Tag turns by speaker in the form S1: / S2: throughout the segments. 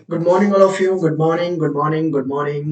S1: Good morning, all of you. Good morning, good morning, good morning.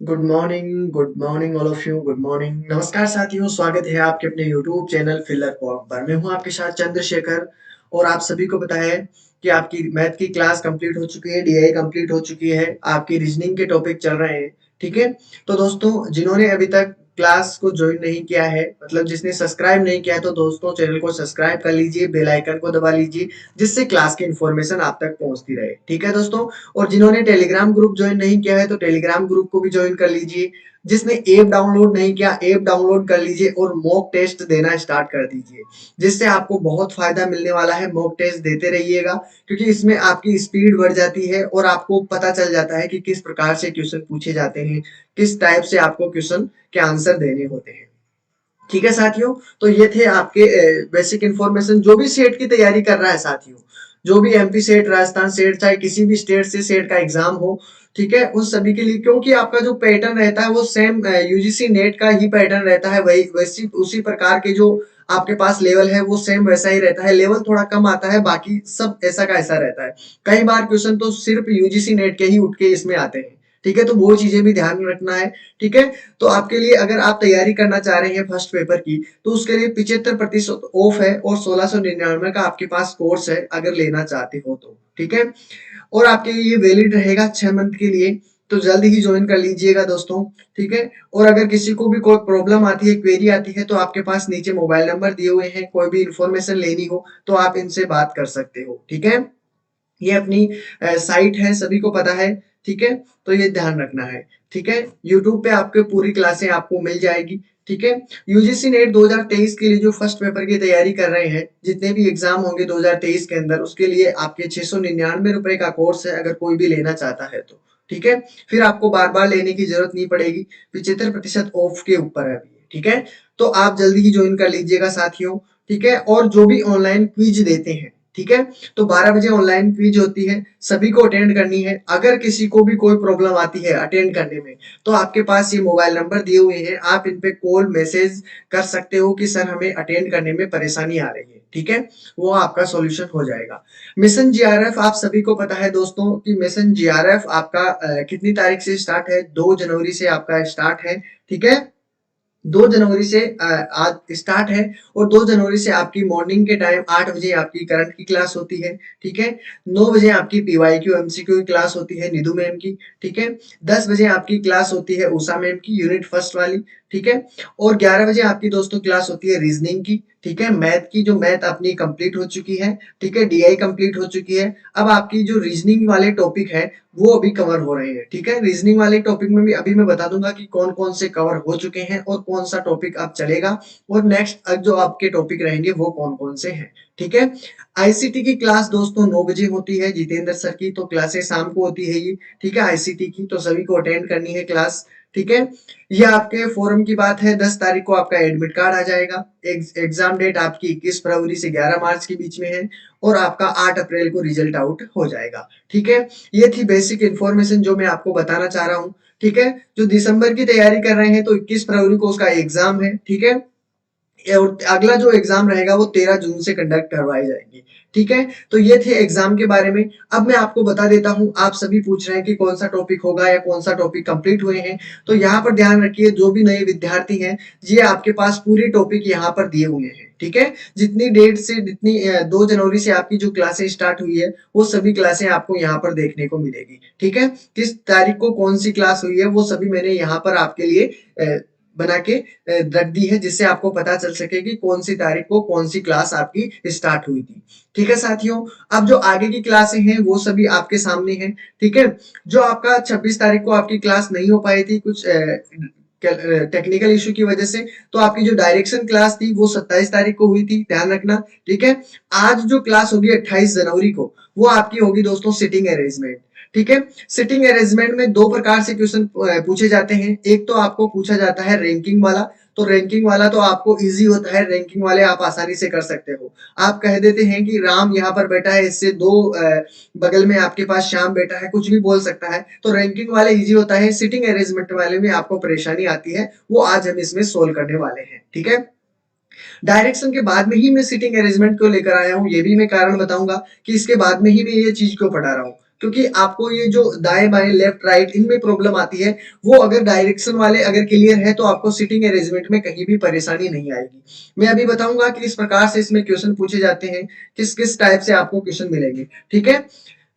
S1: Good morning all of you. Good morning, नमस्कार साथियों, स्वागत है आपके अपने यूट्यूब चैनल फिलर पॉइंट पर। मैं हूं आपके साथ चंद्रशेखर और आप सभी को पता है कि आपकी मैथ की क्लास कंप्लीट हो चुकी है, डीआई कंप्लीट हो चुकी है, आपकी रीजनिंग के टॉपिक चल रहे हैं। ठीक है, तो दोस्तों जिन्होंने अभी तक क्लास को ज्वाइन नहीं किया है, मतलब जिसने सब्सक्राइब नहीं किया है, तो दोस्तों चैनल को सब्सक्राइब कर लीजिए, बेल आइकन को दबा लीजिए, जिससे क्लास की इन्फॉर्मेशन आप तक पहुंचती रहे। ठीक है दोस्तों, और जिन्होंने टेलीग्राम ग्रुप ज्वाइन नहीं किया है तो टेलीग्राम ग्रुप को भी ज्वाइन कर लीजिए। जिसने ऐप डाउनलोड नहीं किया, ऐप डाउनलोड कर लीजिए और मॉक टेस्ट देना स्टार्ट कर दीजिए, जिससे आपको बहुत फायदा मिलने वाला है। मॉक टेस्ट देते रहिएगा, क्योंकि इसमें आपकी स्पीड बढ़ जाती है और आपको पता चल जाता है कि किस प्रकार से क्वेश्चन पूछे जाते हैं, किस टाइप से आपको क्वेश्चन के आंसर देने होते हैं। ठीक है साथियों, तो ये थे आपके बेसिक इंफॉर्मेशन। जो भी सेट की तैयारी कर रहा है साथियों, जो भी एमपी सेट, राजस्थान सेट, चाहे किसी भी स्टेट से सेट का एग्जाम हो, ठीक है, उन सभी के लिए, क्योंकि आपका जो पैटर्न रहता है वो सेम यूजीसी नेट का ही पैटर्न रहता है, वही वैसी उसी प्रकार के जो आपके पास लेवल है वो सेम वैसा ही रहता है। लेवल थोड़ा कम आता है, बाकी सब ऐसा का ऐसा रहता है। कई बार क्वेश्चन तो सिर्फ यूजीसी नेट के ही उठ के इसमें आते हैं। ठीक है, तो वो चीजें भी ध्यान में रखना है। ठीक है, तो आपके लिए अगर आप तैयारी करना चाह रहे हैं फर्स्ट पेपर की, तो उसके लिए 75% ऑफ है और 1699 का आपके पास कोर्स है अगर लेना चाहते हो तो। ठीक है, और आपके लिए ये वैलिड रहेगा 6 मंथ के लिए, तो जल्द ही ज्वाइन कर लीजिएगा दोस्तों। ठीक है, और अगर किसी को भी कोई प्रॉब्लम आती है, क्वेरी आती है, तो आपके पास नीचे मोबाइल नंबर दिए हुए हैं, कोई भी इंफॉर्मेशन लेनी हो तो आप इनसे बात कर सकते हो। ठीक है, ये अपनी साइट है, सभी को पता है। ठीक है, तो ये ध्यान रखना है। ठीक है, यूट्यूब पे आपके पूरी क्लासें आपको मिल जाएगी। ठीक है, यूजीसी नेट 2023 के लिए जो फर्स्ट पेपर की तैयारी कर रहे हैं, जितने भी एग्जाम होंगे 2023 के अंदर, उसके लिए आपके 699 रुपए का कोर्स है, अगर कोई भी लेना चाहता है तो। ठीक है, फिर आपको बार बार लेने की जरूरत नहीं पड़ेगी, 75% ऑफ के ऊपर है अभी। ठीक है, तो आप जल्दी ही ज्वाइन कर लीजिएगा साथियों। ठीक है, और जो भी ऑनलाइन क्विज देते हैं, ठीक है, तो 12 बजे ऑनलाइन क्विज होती है, सभी को अटेंड करनी है। अगर किसी को भी कोई प्रॉब्लम आती है अटेंड करने में, तो आपके पास ये मोबाइल नंबर दिए हुए हैं, आप इन पे कॉल मैसेज कर सकते हो कि सर हमें अटेंड करने में परेशानी आ रही है। ठीक है, वो आपका सॉल्यूशन हो जाएगा। मिशन जीआरएफ आप सभी को पता है दोस्तों कि मिशन जीआरएफ आपका कितनी तारीख से स्टार्ट है? 2 जनवरी से आपका स्टार्ट है। ठीक है, 2 जनवरी से आज स्टार्ट है, और 2 जनवरी से आपकी मॉर्निंग के टाइम 8 बजे आपकी करंट की क्लास होती है। ठीक है, 9 बजे आपकी पीवाईक्यू एमसीक्यू की क्लास होती है निधु मैम की। ठीक है, 10 बजे आपकी क्लास होती है उषा मैम की, यूनिट फर्स्ट वाली। ठीक है, और 11 बजे आपकी दोस्तों क्लास होती है रीजनिंग की। ठीक है, मैथ की, जो मैथ अपनी कंप्लीट हो चुकी है। ठीक है, डीआई कंप्लीट हो चुकी है। अब आपकी जो रीजनिंग वाले टॉपिक है वो अभी कवर हो रहे हैं। ठीक है, रीजनिंग वाले टॉपिक में भी अभी मैं बता दूंगा कि कौन कौन से कवर हो चुके हैं और कौन सा टॉपिक अब चलेगा, और नेक्स्ट जो आपके टॉपिक रहेंगे वो कौन कौन से हैं। ठीक है, आईसीटी की क्लास दोस्तों 9 बजे होती है, जितेंद्र सर की, तो क्लासेस शाम को होती है ये। ठीक है, आईसीटी की, तो सभी को अटेंड करनी है क्लास। ठीक है, ये आपके फोरम की बात है। 10 तारीख को आपका एडमिट कार्ड आ जाएगा। एग्जाम डेट आपकी 21 फरवरी से 11 मार्च के बीच में है, और आपका 8 अप्रैल को रिजल्ट आउट हो जाएगा। ठीक है, ये थी बेसिक इन्फॉर्मेशन जो मैं आपको बताना चाह रहा हूँ। ठीक है, जो दिसंबर की तैयारी कर रहे हैं तो 21 फरवरी को उसका एग्जाम है। ठीक है, और अगला जो एग्जाम रहेगा वो 13 जून से कंडक्ट करवाई जाएंगी। ठीक है, तो ये थे एग्जाम के बारे में। अब मैं आपको बता देता हूं, आप सभी पूछ रहे हैं कि कौन सा टॉपिक होगा या कौन सा टॉपिक कंप्लीट हुए हैं, तो यहाँ पर ध्यान रखिए, जो भी नए विद्यार्थी हैं, ये आपके पास पूरे टॉपिक यहाँ पर दिए हुए हैं। ठीक है, जितनी डेट से, जितनी 2 जनवरी से आपकी जो क्लासें स्टार्ट हुई है, वो सभी क्लासें आपको यहाँ पर देखने को मिलेगी। ठीक है, किस तारीख को कौन सी क्लास हुई है वो सभी मैंने यहाँ पर आपके लिए बना के रख दी है, जिससे आपको पता चल सके कि कौन सी तारीख को कौन सी क्लास आपकी स्टार्ट हुई थी। ठीक है साथियों, अब जो आगे की क्लासें हैं वो सभी आपके सामने हैं। ठीक है, जो आपका 26 तारीख को आपकी क्लास नहीं हो पाई थी कुछ टेक्निकल इशू की वजह से, तो आपकी जो डायरेक्शन क्लास थी वो 27 तारीख को हुई थी, ध्यान रखना। ठीक है, आज जो क्लास होगी 28 जनवरी को, वो आपकी होगी दोस्तों सिटिंग अरेंजमेंट। ठीक है, सिटिंग अरेंजमेंट में दो प्रकार से क्वेश्चन पूछे जाते हैं। एक तो आपको पूछा जाता है रैंकिंग वाला, तो रैंकिंग वाला तो आपको इजी होता है, रैंकिंग वाले आप आसानी से कर सकते हो। आप कह देते हैं कि राम यहाँ पर बैठा है, इससे दो बगल में आपके पास श्याम बैठा है, कुछ भी बोल सकता है, तो रैंकिंग वाले इजी होता है। सिटिंग अरेंजमेंट वाले में आपको परेशानी आती है, वो आज हम इसमें सोल्व करने वाले हैं। ठीक है, डायरेक्शन के बाद में ही मैं सिटिंग अरेंजमेंट को लेकर आया हूँ, ये भी मैं कारण बताऊंगा कि इसके बाद में ही मैं ये चीज क्यों पढ़ा रहा हूँ। क्योंकि आपको ये जो दाएं बाएं लेफ्ट राइट इनमें प्रॉब्लम आती है, वो अगर डायरेक्शन वाले अगर क्लियर है तो आपको सिटिंग अरेंजमेंट में कहीं भी परेशानी नहीं आएगी। मैं अभी बताऊंगा कि इस प्रकार से इसमें क्वेश्चन पूछे जाते हैं, किस किस टाइप से आपको क्वेश्चन मिलेंगे। ठीक है,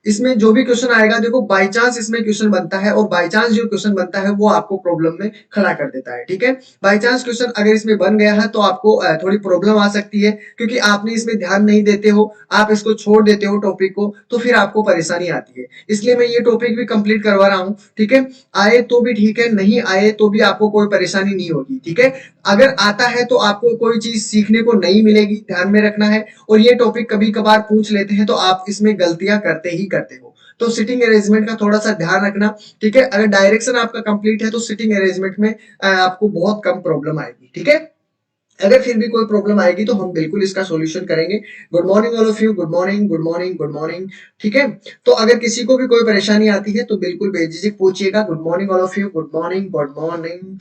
S1: इसमें जो भी क्वेश्चन आएगा, देखो बाय चांस इसमें क्वेश्चन बनता है और बाय चांस जो क्वेश्चन बनता है वो आपको प्रॉब्लम में खड़ा कर देता है। ठीक है, बाय चांस क्वेश्चन अगर इसमें बन गया है तो आपको थोड़ी प्रॉब्लम आ सकती है, क्योंकि आपने इसमें ध्यान नहीं देते हो, आप इसको छोड़ देते हो टॉपिक को, तो फिर आपको परेशानी आती है। इसलिए मैं ये टॉपिक भी कंप्लीट करवा रहा हूँ। ठीक है, आए तो भी ठीक है, नहीं आए तो भी आपको कोई परेशानी नहीं होगी। ठीक है, अगर आता है तो आपको कोई चीज सीखने को नहीं मिलेगी, ध्यान में रखना है। और ये टॉपिक कभी कभार पूछ लेते हैं तो आप इसमें गलतियां करते ही करते हो, तो सिटिंग अरेंजमेंट का थोड़ा सा ध्यान रखना। ठीक है, अगर डायरेक्शन आपका कंप्लीट है तो सिटिंग अरेंजमेंट में आपको बहुत कम प्रॉब्लम आएगी। ठीक है, अगर फिर भी कोई प्रॉब्लम आएगी तो हम बिल्कुल इसका सॉल्यूशन करेंगे। Good morning all of you, good morning, good morning, good morning. ठीक है, तो अगर किसी को भी कोई परेशानी आती है तो बिल्कुल बेझिझक पूछिएगा। Good morning all of you, good morning, good morning.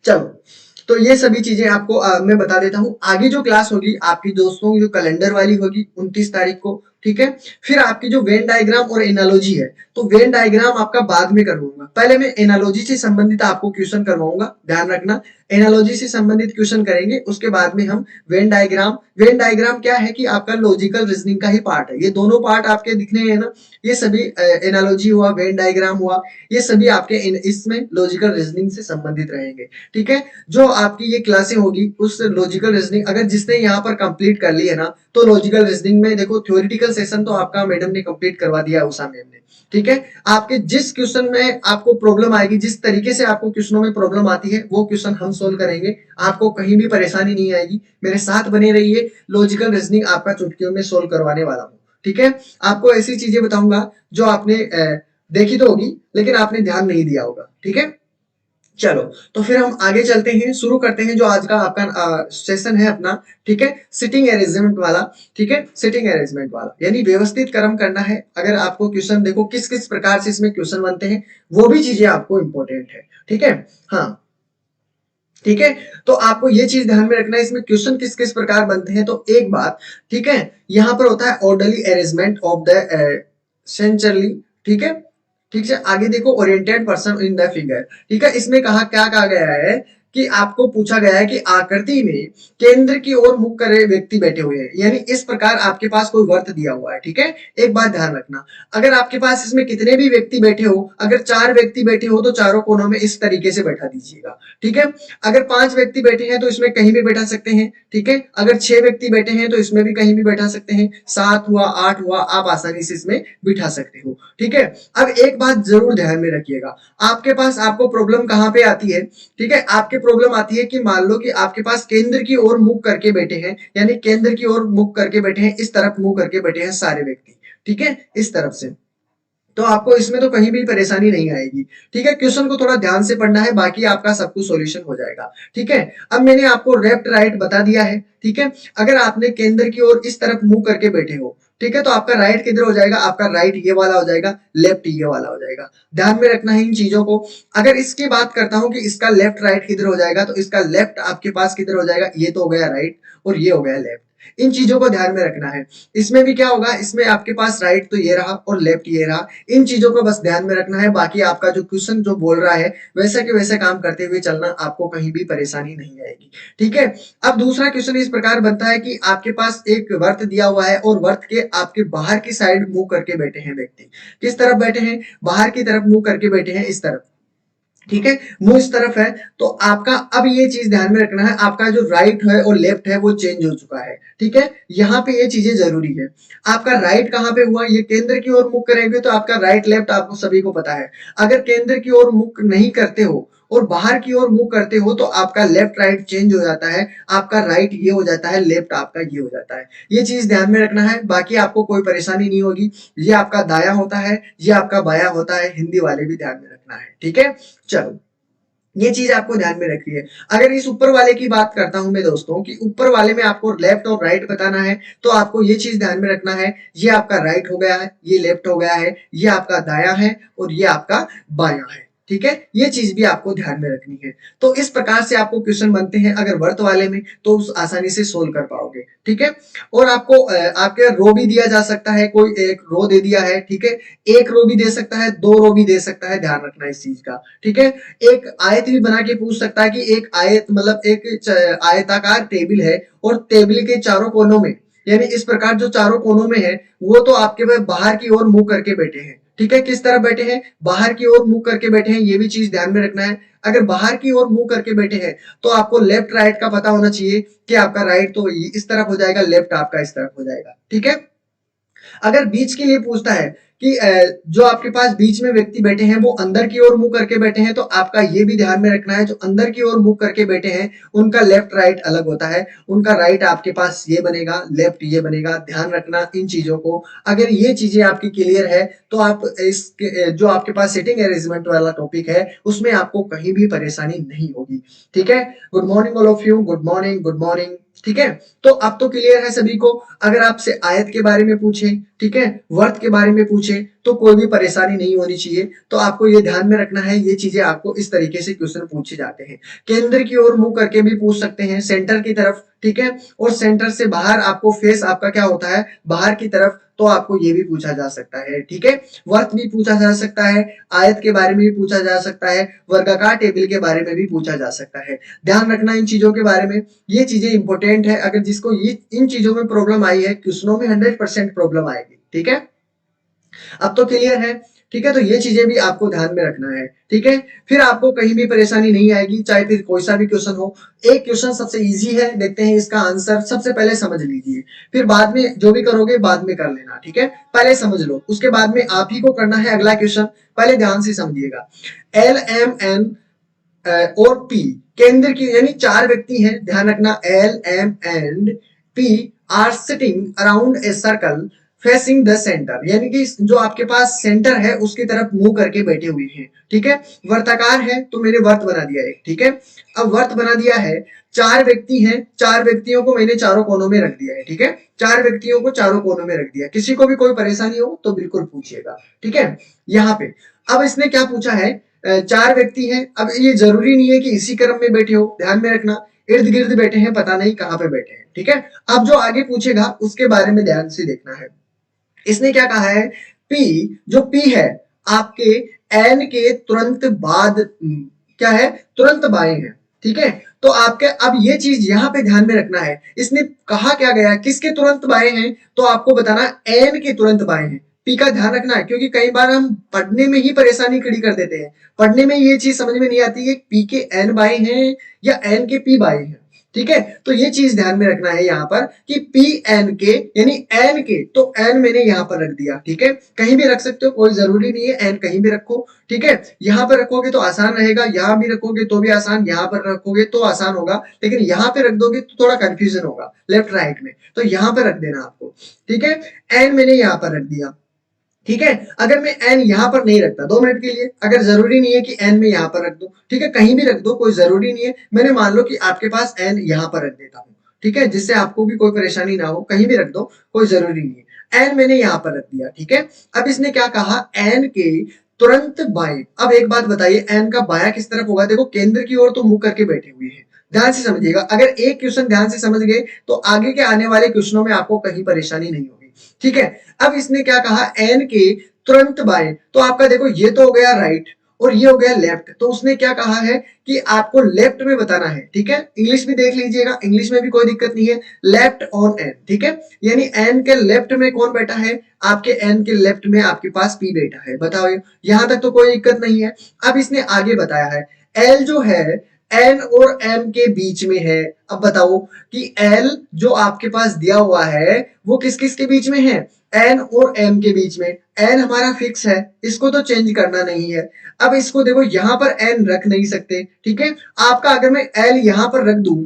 S1: चलो, तो ये सभी चीजें आपको मैं बता देता हूँ। आगे जो क्लास होगी आपकी दोस्तों, जो कैलेंडर वाली होगी 29 तारीख को। ठीक है, फिर आपकी जो वेन डायग्राम और एनालॉजी है, तो वेन डायग्राम आपका बाद में करवाऊंगा, पहले मैं एनालॉजी से संबंधित आपको क्वेश्चन करवाऊंगा, ध्यान रखना। एनालॉजी से संबंधित क्वेश्चन करेंगे, उसके बाद में हम वेन डायग्राम क्या है कि आपका लॉजिकल रीजनिंग का ही पार्ट है। ये दोनों पार्ट आपके दिखने हैं ना, ये सभी एनालॉजी हुआ, वेन डायग्राम हुआ, ये सभी आपके इसमें लॉजिकल रीजनिंग से संबंधित रहेंगे। ठीक है, जो आपकी ये क्लासें होगी उस लॉजिकल रीजनिंग, अगर जिसने यहाँ पर कंप्लीट कर ली है ना, तो लॉजिकल रीजनिंग में देखो थ्योरेटिकल सेशन तो आपका मैडम ने कंप्लीट करवा दिया, उषा मैम ने। ठीक है, आपके जिस क्वेश्चन में आपको प्रॉब्लम आएगी, जिस तरीके से आपको क्वेश्चनों में प्रॉब्लम आती है, वो क्वेश्चन हम सोल्व करेंगे। आपको कहीं भी परेशानी नहीं आएगी, मेरे साथ बने रहिए। लॉजिकल रीजनिंग आपका चुटकियों में सोल्व करवाने वाला हूँ। ठीक है, आपको ऐसी चीजें बताऊंगा जो आपने देखी तो होगी लेकिन आपने ध्यान नहीं दिया होगा। ठीक है, चलो, तो फिर हम आगे चलते हैं, शुरू करते हैं जो आज का आपका सेशन है अपना। ठीक है, सिटिंग अरेंजमेंट वाला। ठीक है, सिटिंग अरेंजमेंट वाला यानी व्यवस्थित क्रम करना है। अगर आपको क्वेश्चन देखो किस किस प्रकार से इसमें क्वेश्चन बनते हैं, वो भी चीजें आपको इंपॉर्टेंट है। ठीक है, हाँ, ठीक है, तो आपको ये चीज ध्यान में रखना है, इसमें क्वेश्चन किस किस प्रकार बनते हैं। तो एक बात, ठीक है, यहाँ पर होता है orderly arrangement of the century. ठीक है, ठीक है, आगे देखो oriented person in the figure. ठीक है, इसमें कहा क्या कहा गया है कि आपको पूछा गया है कि आकृति में केंद्र की ओर मुख करे व्यक्ति बैठे हुए हैं, यानी इस प्रकार आपके पास कोई वर्त दिया हुआ है। ठीक है, एक बात ध्यान रखना, अगर आपके पास इसमें कितने भी व्यक्ति बैठे हो, अगर 4 व्यक्ति बैठे हो तो चारों कोनों में इस तरीके से बैठा दीजिएगा। ठीक है, अगर 5 व्यक्ति बैठे हैं तो इसमें कहीं भी बैठा सकते हैं। ठीक है, अगर 6 व्यक्ति बैठे हैं तो इसमें भी कहीं भी बैठा सकते हैं, 7 हुआ, 8 हुआ, आप आसानी से इसमें बिठा सकते हो। ठीक है, अब एक बात जरूर ध्यान में रखिएगा, आपके पास आपको प्रॉब्लम कहां पे आती है। ठीक है, आपके प्रॉब्लम आती है कि मान लो कि आपके पास केंद्र की ओर मुख करके बैठे हैं, यानी केंद्र की ओर मुख करके बैठे हैं, इस तरफ मुंह करके बैठे हैं सारे व्यक्ति। ठीक है, इस तरफ से, तो आपको इसमें तो कहीं भी परेशानी नहीं आएगी। ठीक है, क्वेश्चन को थोड़ा ध्यान से पढ़ना है, बाकी आपका सब कुछ सॉल्यूशन हो जाएगा। ठीक है, अब मैंने आपको लेफ्ट राइट बता दिया है। ठीक है, अगर आपने केंद्र की ओर इस तरफ मुंह करके बैठे हो, ठीक है, तो आपका राइट किधर हो जाएगा, आपका राइट ये वाला हो जाएगा, लेफ्ट ये वाला हो जाएगा। ध्यान में रखना है इन चीजों को। अगर इसकी बात करता हूं कि इसका लेफ्ट राइट किधर हो जाएगा, तो इसका लेफ्ट आपके पास किधर हो जाएगा, ये तो हो गया राइट और ये हो गया लेफ्ट। इन चीजों को ध्यान में रखना है। इसमें भी क्या होगा, इसमें आपके पास राइट तो ये रहा और लेफ्ट ये रहा, इन चीजों को बस ध्यान में रखना है। बाकी आपका जो क्वेश्चन जो बोल रहा है वैसा के वैसे काम करते हुए चलना, आपको कहीं भी परेशानी नहीं आएगी। ठीक है, अब दूसरा क्वेश्चन इस प्रकार बनता है कि आपके पास एक वर्त दिया हुआ है और वर्त के आपके बाहर की साइड मुंह करके बैठे हैं व्यक्ति। किस तरफ बैठे हैं, बाहर की तरफ मुंह करके बैठे हैं, इस तरफ। ठीक है, मुंह इस तरफ है, तो आपका अब ये चीज ध्यान में रखना है, आपका जो राइट है और लेफ्ट है वो चेंज हो चुका है। ठीक है, यहाँ पे ये चीजें जरूरी है। आपका राइट कहाँ पे हुआ, ये केंद्र की ओर मुख करेंगे तो आपका राइट लेफ्ट आपको सभी को पता है। अगर केंद्र की ओर मुख नहीं करते हो और बाहर की ओर मुख करते हो तो आपका लेफ्ट राइट चेंज हो जाता है, आपका राइट ये हो जाता है, लेफ्ट आपका ये हो जाता है। ये चीज ध्यान में रखना है, बाकी आपको कोई परेशानी नहीं होगी। ये आपका दाया होता है, ये आपका बाया होता है, हिंदी वाले भी ध्यान में रखना है। ठीक है, चलो, ये चीज आपको ध्यान में रखनी है। अगर इस ऊपर वाले की बात करता हूं मैं दोस्तों, कि ऊपर वाले में आपको लेफ्ट और राइट बताना है, तो आपको ये चीज ध्यान में रखना है, ये आपका राइट हो गया है, ये लेफ्ट हो गया है, ये आपका दाया है और ये आपका बाया है। ठीक है, ये चीज भी आपको ध्यान में रखनी है। तो इस प्रकार से आपको क्वेश्चन बनते हैं अगर वर्त वाले में, तो उस आसानी से सोल्व कर पाओगे, ठीक है। और आपको आपके रो भी दिया जा सकता है, कोई एक रो दे दिया है, ठीक है, एक रो भी दे सकता है, दो रो भी दे सकता है, ध्यान रखना इस चीज का, ठीक है। एक आयत भी बना के पूछ सकता है कि एक आयत मतलब एक आयताकार टेबल है और टेबल के चारों कोनों में, यानी इस प्रकार जो चारों कोनों में है वो तो आपके बाहर की ओर मुंह करके बैठे हैं, ठीक है। किस तरह बैठे हैं, बाहर की ओर मुंह करके बैठे हैं, ये भी चीज ध्यान में रखना है। अगर बाहर की ओर मुंह करके बैठे हैं तो आपको लेफ्ट राइट का पता होना चाहिए कि आपका राइट तो इस तरफ हो जाएगा, लेफ्ट आपका इस तरफ हो जाएगा, ठीक है। अगर बीच के लिए पूछता है कि जो आपके पास बीच में व्यक्ति बैठे हैं वो अंदर की ओर मुंह करके बैठे हैं, तो आपका ये भी ध्यान में रखना है जो अंदर की ओर मुंह करके बैठे हैं उनका लेफ्ट राइट अलग होता है, उनका राइट आपके पास ये बनेगा, लेफ्ट ये बनेगा, ध्यान रखना इन चीजों को। अगर ये चीजें आपकी क्लियर है तो आप इस जो आपके पास सिटिंग अरेंजमेंट वाला टॉपिक है उसमें आपको कहीं भी परेशानी नहीं होगी, ठीक है। Good morning all of you, good morning, good morning, ठीक है। तो अब तो क्लियर है सभी को। अगर आपसे आयत के बारे में पूछे, ठीक है, वर्त के बारे में पूछे, तो कोई भी परेशानी नहीं होनी चाहिए। तो आपको ये ध्यान में रखना है, ये चीजें आपको इस तरीके से क्वेश्चन पूछे जाते हैं। केंद्र की ओर मुंह करके भी पूछ सकते हैं, सेंटर की तरफ, ठीक है। और सेंटर से बाहर आपको फेस आपका क्या होता है, बाहर की तरफ, तो आपको ये भी पूछा जा सकता है, ठीक है। वर्त भी पूछा जा सकता है, आयत के बारे में भी पूछा जा सकता है, वर्गाकार टेबल के बारे में भी पूछा जा सकता है। ध्यान रखना इन चीजों के बारे में, ये चीजें इंपॉर्टेंट है। अगर जिसको ये इन चीजों में प्रॉब्लम आई है, क्वेश्चनों में 100% प्रॉब्लम आएगी, ठीक है। अब तो क्लियर है, ठीक है। तो ये चीजें भी आपको ध्यान में रखना है, ठीक है। फिर आपको कहीं भी परेशानी नहीं आएगी, चाहे फिर कोई सा भी क्वेश्चन हो। एक क्वेश्चन सबसे इजी है, देखते हैं इसका आंसर, सबसे पहले समझ लीजिए, फिर बाद में जो भी करोगे बाद में कर लेना, ठीक है। पहले समझ लो, उसके बाद में आप ही को करना है अगला क्वेश्चन। पहले ध्यान से समझिएगा, एल एम एन और पी केंद्र की, यानी चार व्यक्ति हैं, ध्यान रखना, L M and P are sitting around a circle facing the centre, यानी कि जो आपके पास सेंटर है उसकी तरफ मुंह करके बैठे हुए हैं, ठीक है। वर्ताकार है तो मैंने वर्त बना दिया है, ठीक है। अब वर्त बना दिया है, चार व्यक्ति हैं, चार व्यक्तियों को मैंने चारों कोनों में रख दिया है, ठीक है। चार व्यक्तियों को चारों कोनों में रख दिया। किसी को भी कोई परेशानी हो तो बिल्कुल पूछिएगा, ठीक है। यहाँ पे अब इसने क्या पूछा है, चार व्यक्ति हैं। अब ये जरूरी नहीं है कि इसी क्रम में बैठे हो, ध्यान में रखना, इर्द गिर्द बैठे हैं, पता नहीं कहां पे बैठे हैं, ठीक है। अब जो आगे पूछेगा उसके बारे में ध्यान से देखना है। इसने क्या कहा है, पी, जो पी है आपके एन के तुरंत बाद क्या है, तुरंत बाएं है, ठीक है। तो आपके अब ये चीज यहां पे ध्यान में रखना है, इसने कहा क्या गया, किसके तुरंत बाएं हैं, तो आपको बताना एन के तुरंत बाएं हैं। पी का ध्यान रखना है, क्योंकि कई बार हम पढ़ने में ही परेशानी खड़ी कर देते हैं, पढ़ने में ये चीज समझ में नहीं आती है पी के एन बाएं हैं या एन के पी बाएं हैं, ठीक है। तो ये चीज ध्यान में रखना है यहाँ पर कि पी एन के, यानी एन के, तो एन मैंने यहाँ पर रख दिया, ठीक है। कहीं भी रख सकते हो, कोई जरूरी नहीं है एन कहीं भी रखो, ठीक है। यहाँ पर रखोगे तो आसान रहेगा, यहाँ भी रखोगे तो भी आसान, यहाँ पर रखोगे तो आसान होगा, लेकिन यहाँ पे रख दोगे तो थोड़ा कंफ्यूजन होगा लेफ्ट राइट में, तो यहाँ पे रख देना आपको, ठीक है। एन मैंने यहाँ पर रख दिया, ठीक है। अगर मैं एन यहां पर नहीं रखता 2 मिनट के लिए, अगर जरूरी नहीं है कि एन में यहां पर रख दो, ठीक है, कहीं भी रख दो, कोई जरूरी नहीं है। मैंने मान लो कि आपके पास एन यहां पर रख देता हूं, ठीक है, जिससे आपको भी कोई परेशानी ना हो, कहीं भी रख दो, कोई जरूरी नहीं है। एन मैंने यहां पर रख दिया, ठीक है। अब इसने क्या कहा, एन के तुरंत बाएं। अब एक बात बताइए, एन का बाया किस तरफ होगा, देखो केंद्र की ओर तो मुंह करके बैठे हुए हैं, ध्यान से समझिएगा। अगर एक क्वेश्चन ध्यान से समझ गए तो आगे के आने वाले क्वेश्चनों में आपको कहीं परेशानी नहीं होगी, ठीक है। अब इसने क्या कहा, एन के तुरंत बाएं, तो आपका देखो ये तो हो गया राइट और ये हो गया लेफ्ट, तो उसने क्या कहा है कि आपको लेफ्ट में बताना है, ठीक है। इंग्लिश भी देख लीजिएगा, इंग्लिश में भी कोई दिक्कत नहीं है, लेफ्ट ऑन एन, ठीक है। यानी एन के लेफ्ट में कौन बैठा है, आपके एन के लेफ्ट में आपके पास पी बैठा है, बताओ यहां तक तो कोई दिक्कत नहीं है। अब इसने आगे बताया है, एल जो है एन और एम के बीच में है। अब बताओ कि एल जो आपके पास दिया हुआ है वो किस किस के बीच में है, एन और एम के बीच में। एन हमारा फिक्स है, इसको तो चेंज करना नहीं है। अब इसको देखो यहां पर एन रख नहीं सकते, ठीक है। आपका अगर मैं एल यहां पर रख दूं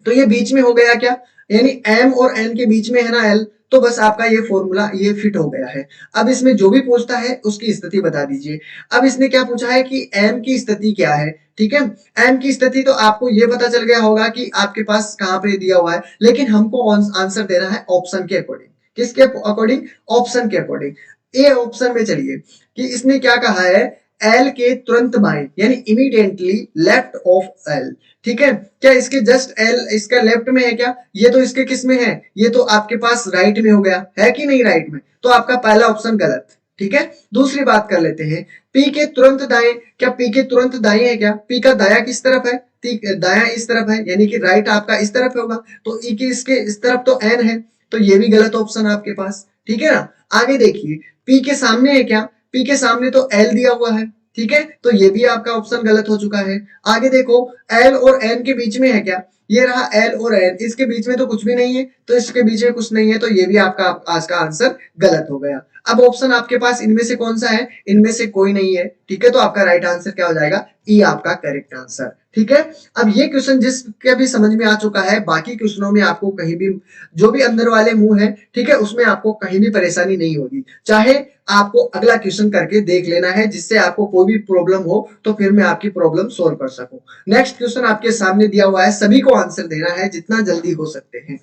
S1: तो ये बीच में हो गया क्या, यानी एम और एन के बीच में है ना एल, तो बस आपका ये फॉर्मूला ये फिट हो गया है। अब इसमें जो भी पूछता है उसकी स्थिति बता दीजिए। अब इसने क्या पूछा है कि एम की स्थिति क्या है, ठीक है। एम की स्थिति तो आपको ये पता चल गया होगा कि आपके पास कहां पे दिया हुआ है, लेकिन हमको आंसर देना है ऑप्शन के अकॉर्डिंग। किसके अकॉर्डिंग, ऑप्शन के अकॉर्डिंग। ए ऑप्शन में चलिए कि इसने क्या कहा है, एल के तुरंत बाएं, यानी इमीडिएटली लेफ्ट ऑफ एल। ठीक है, क्या इसके जस्ट एल इसका लेफ्ट में है क्या? ये तो इसके किस में है? ये तो आपके पास राइट में हो गया, है कि नहीं राइट में? तो आपका पहला ऑप्शन गलत। ठीक है, दूसरी बात कर लेते हैं, पी के तुरंत दाएं, क्या पी के तुरंत दाएं है क्या? पी का दाया किस तरफ है? दाया इस तरफ है, यानी कि राइट आपका इस तरफ होगा, तो ई के इसके इस तरफ तो एन है, तो ये भी गलत ऑप्शन आपके पास। ठीक है ना, आगे देखिए, पी के सामने है क्या? पी के सामने तो एल दिया हुआ है, ठीक है, तो ये भी आपका ऑप्शन गलत हो चुका है। आगे देखो, एल और एन के बीच में है क्या? ये रहा एल और एन, इसके बीच में तो कुछ भी नहीं है, तो इसके बीच में कुछ नहीं है, तो ये भी आपका आज का आंसर गलत हो गया। अब ऑप्शन आपके पास इनमें से कौन सा है? इनमें से कोई नहीं है, ठीक है, तो आपका राइट आंसर क्या हो जाएगा? ई आपका करेक्ट आंसर। ठीक है, अब ये क्वेश्चन जिसके भी समझ में आ चुका है, बाकी क्वेश्चनों में आपको कहीं भी जो भी अंदर वाले मुंह है, ठीक है, उसमें आपको कहीं भी परेशानी नहीं होगी। चाहे आपको अगला क्वेश्चन करके देख लेना है, जिससे आपको कोई भी प्रॉब्लम हो तो फिर मैं आपकी प्रॉब्लम सोल्व कर सकूं। नेक्स्ट क्वेश्चन आपके सामने दिया हुआ है, सभी को आंसर देना है जितना जल्दी हो सकते हैं।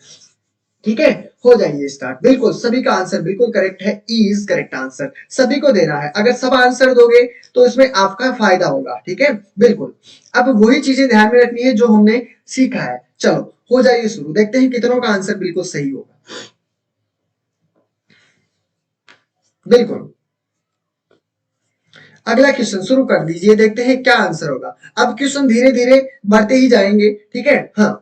S1: ठीक है, हो जाइए स्टार्ट। बिल्कुल सभी का आंसर बिल्कुल करेक्ट है, ई इज करेक्ट आंसर, सभी को देना है। अगर सब आंसर दोगे तो इसमें आपका फायदा होगा। ठीक है, बिल्कुल। अब वही चीजें ध्यान में रखनी है जो हमने सीखा है। चलो हो जाइए शुरू, देखते हैं कितनों का आंसर बिल्कुल सही होगा। बिल्कुल, अगला क्वेश्चन शुरू कर दीजिए, देखते हैं क्या आंसर होगा। अब क्वेश्चन धीरे धीरे बढ़ते ही जाएंगे, ठीक है, हाँ,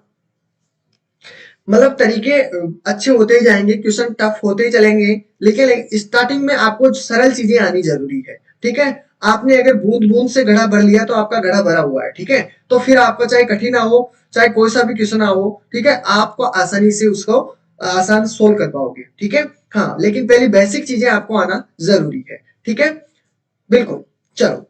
S1: मतलब तरीके अच्छे होते ही जाएंगे, क्वेश्चन टफ होते ही चलेंगे, लेकिन स्टार्टिंग में आपको सरल चीजें आनी जरूरी है। ठीक है, आपने अगर बूंद बूंद से घड़ा भर लिया तो आपका घड़ा भरा हुआ है, ठीक है, तो फिर आपका चाहे कठिन ना हो, चाहे कोई सा भी क्वेश्चन हो, ठीक है, आपको आसानी से उसको आसान सोल्व कर पाओगे। ठीक है, हाँ, लेकिन पहले बेसिक चीजें आपको आना जरूरी है। ठीक है, बिल्कुल, चलो,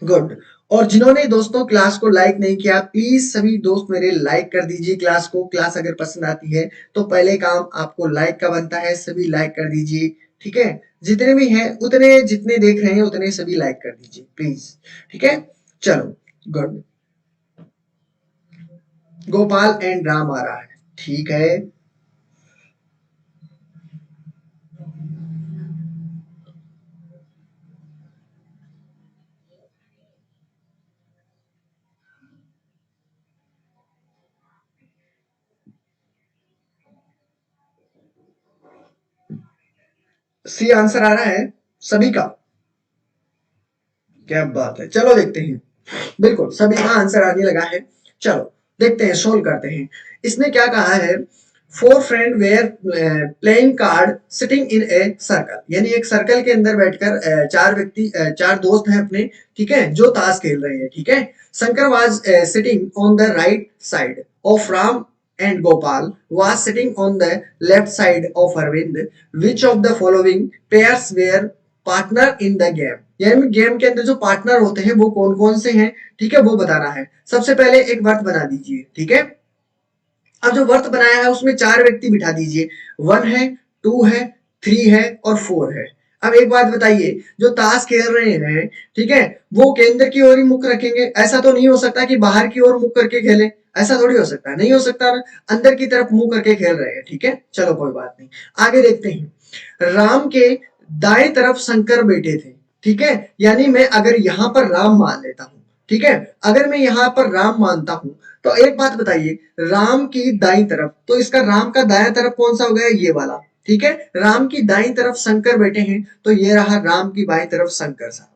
S1: गुड। और जिन्होंने दोस्तों क्लास को लाइक नहीं किया, प्लीज सभी दोस्त मेरे लाइक कर दीजिए क्लास को। क्लास अगर पसंद आती है तो पहले काम आपको लाइक का बनता है, सभी लाइक कर दीजिए। ठीक है, जितने भी हैं उतने, जितने देख रहे हैं उतने सभी लाइक कर दीजिए प्लीज। ठीक है, चलो, गुड। गोपाल एंड राम आ रहा है, ठीक है। सी आंसर आ रहा है सभी का, क्या बात है, चलो देखते हैं। बिल्कुल सभी का आंसर आने लगा है, चलो देखते हैं, सोल्व करते हैं। इसने क्या कहा है, four friend were playing card sitting in a circle, यानी एक सर्कल के अंदर बैठकर चार व्यक्ति, चार दोस्त हैं अपने, ठीक है, जो ताश खेल रहे हैं। ठीक है, Shankar was sitting on the right side of Ram and Gopal was sitting on the left side of Arvind. Which of the following pairs were partner in the game? यानी गेम के अंदर जो पार्टनर होते हैं वो कौन कौन से हैं, ठीक है, वो बताना है। सबसे पहले एक वर्त बना दीजिए, ठीक है। अब जो वर्त बनाया है उसमें चार व्यक्ति बिठा दीजिए, 1 है, 2 है, 3 है और 4 है। अब एक बात बताइए, जो ताश खेल रहे हैं, ठीक है, वो केंद्र की ओर ही मुख रखेंगे? ऐसा तो नहीं हो सकता कि बाहर की ओर मुख करके खेले, ऐसा थोड़ी हो सकता है, नहीं हो सकता ना, अंदर की तरफ मुंह करके खेल रहे हैं। ठीक है, चलो कोई बात नहीं, आगे देखते हैं। राम के दाएं तरफ शंकर बैठे थे, ठीक है, यानी मैं अगर यहां पर राम मान लेता हूं, ठीक है, अगर मैं यहां पर राम मानता हूं, तो एक बात बताइए, राम की दाई तरफ, तो इसका राम का दाया तरफ कौन सा हो गया? ये वाला। ठीक है, राम की दाई तरफ शंकर बैठे हैं, तो ये रहा राम की बाई तरफ शंकर साहब।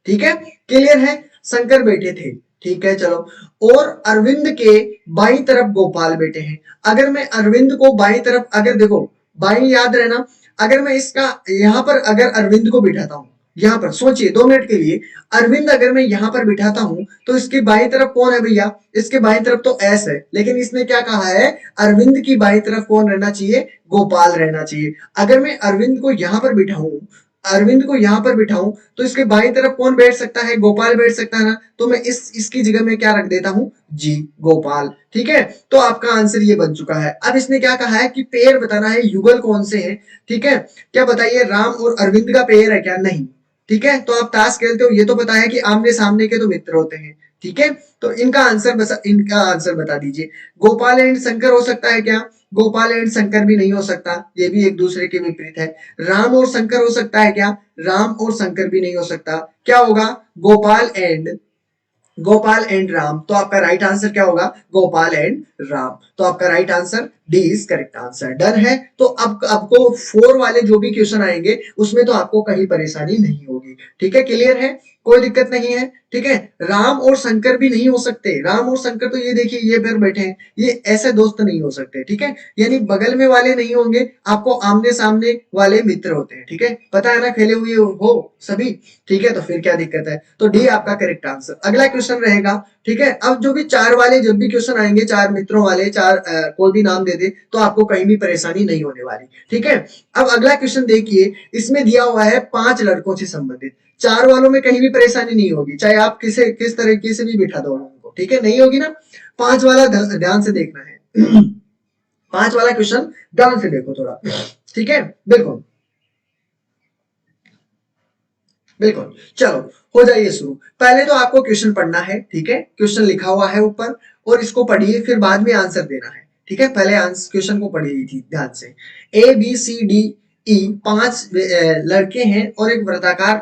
S1: ठीक है, क्लियर है, शंकर बैठे थे। ठीक है, चलो, और अरविंद के बाई तरफ गोपाल बैठे हैं। अगर मैं अरविंद को बाई तरफ, अगर देखो बाई याद रहना, अगर मैं इसका यहां पर अगर अरविंद को बिठाता हूं, यहां पर सोचिए 2 मिनट के लिए, अरविंद अगर मैं यहां पर बिठाता हूं तो इसकी बाई तरफ कौन है भैया? इसके बाई तरफ तो एस है, लेकिन इसने क्या कहा है, अरविंद की बाई तरफ कौन रहना चाहिए? गोपाल रहना चाहिए। अगर मैं अरविंद को यहां पर बिठाऊं, अरविंद को यहां पर बिठाऊं, तो इसके बाई तरफ कौन बैठ सकता है? गोपाल बैठ सकता है ना, तो मैं इसकी जगह में क्या रख देता हूं? जी, गोपाल। ठीक है, तो आपका आंसर ये बन चुका है। अब इसने क्या कहा है कि पेयर बताना है, युगल कौन से हैं। ठीक है, क्या बताइए, राम और अरविंद का पेयर है क्या? नहीं। ठीक है, तो आप ताश खेलते हो, ये तो पता है कि आमने सामने के तो मित्र होते हैं। ठीक है, तो इनका आंसर बता दीजिए। गोपाल एंड शंकर हो सकता है क्या? गोपाल एंड शंकर भी नहीं हो सकता, ये भी एक दूसरे के विपरीत है। राम और शंकर हो सकता है क्या? राम और शंकर भी नहीं हो सकता। क्या होगा? गोपाल एंड राम। तो आपका राइट आंसर क्या होगा? गोपाल एंड राम। तो आपका right answer D is correct answer. Done है। तो अब आपको 4 वाले जो भी क्वेश्चन आएंगे उसमें तो आपको कहीं परेशानी नहीं होगी। ठीक है, क्लियर है, कोई दिक्कत नहीं है। ठीक है, राम और शंकर भी नहीं हो सकते। राम और शंकर तो ये देखिए ये फिर बैठे हैं, ये ऐसे दोस्त नहीं हो सकते। ठीक है, यानी बगल में वाले नहीं होंगे, आपको आमने सामने वाले मित्र होते हैं। ठीक है, पता है ना, खेले हुए हो सभी। ठीक है, तो फिर क्या दिक्कत है? तो डी आपका करेक्ट आंसर। अगला क्वेश्चन रहेगा। ठीक है, अब जो भी 4 वाले जब भी क्वेश्चन आएंगे, 4 मित्रों वाले, 4 कोई भी नाम दे दे तो आपको कहीं भी परेशानी नहीं होने वाली। ठीक है, अब अगला क्वेश्चन देखिए, इसमें दिया हुआ है 5 लड़कों से संबंधित। 4 वालों में कहीं भी परेशानी नहीं होगी, चाहे आप किस तरीके से भी बिठा दो उनको। ठीक है, नहीं होगी ना। 5 वाला ध्यान से देखना है। 5 वाला क्वेश्चन ध्यान से देखो थोड़ा। ठीक है, बिल्कुल बिल्कुल। चलो, हो जाइए शुरू। पहले तो आपको क्वेश्चन पढ़ना है। ठीक है, क्वेश्चन लिखा हुआ है ऊपर, और इसको पढ़िए, फिर बाद में आंसर देना है। ठीक है, पहले आंसर क्वेश्चन को पढ़िए थी ध्यान से। ए बी सी डी ई 5 लड़के हैं और एक वृत्ताकार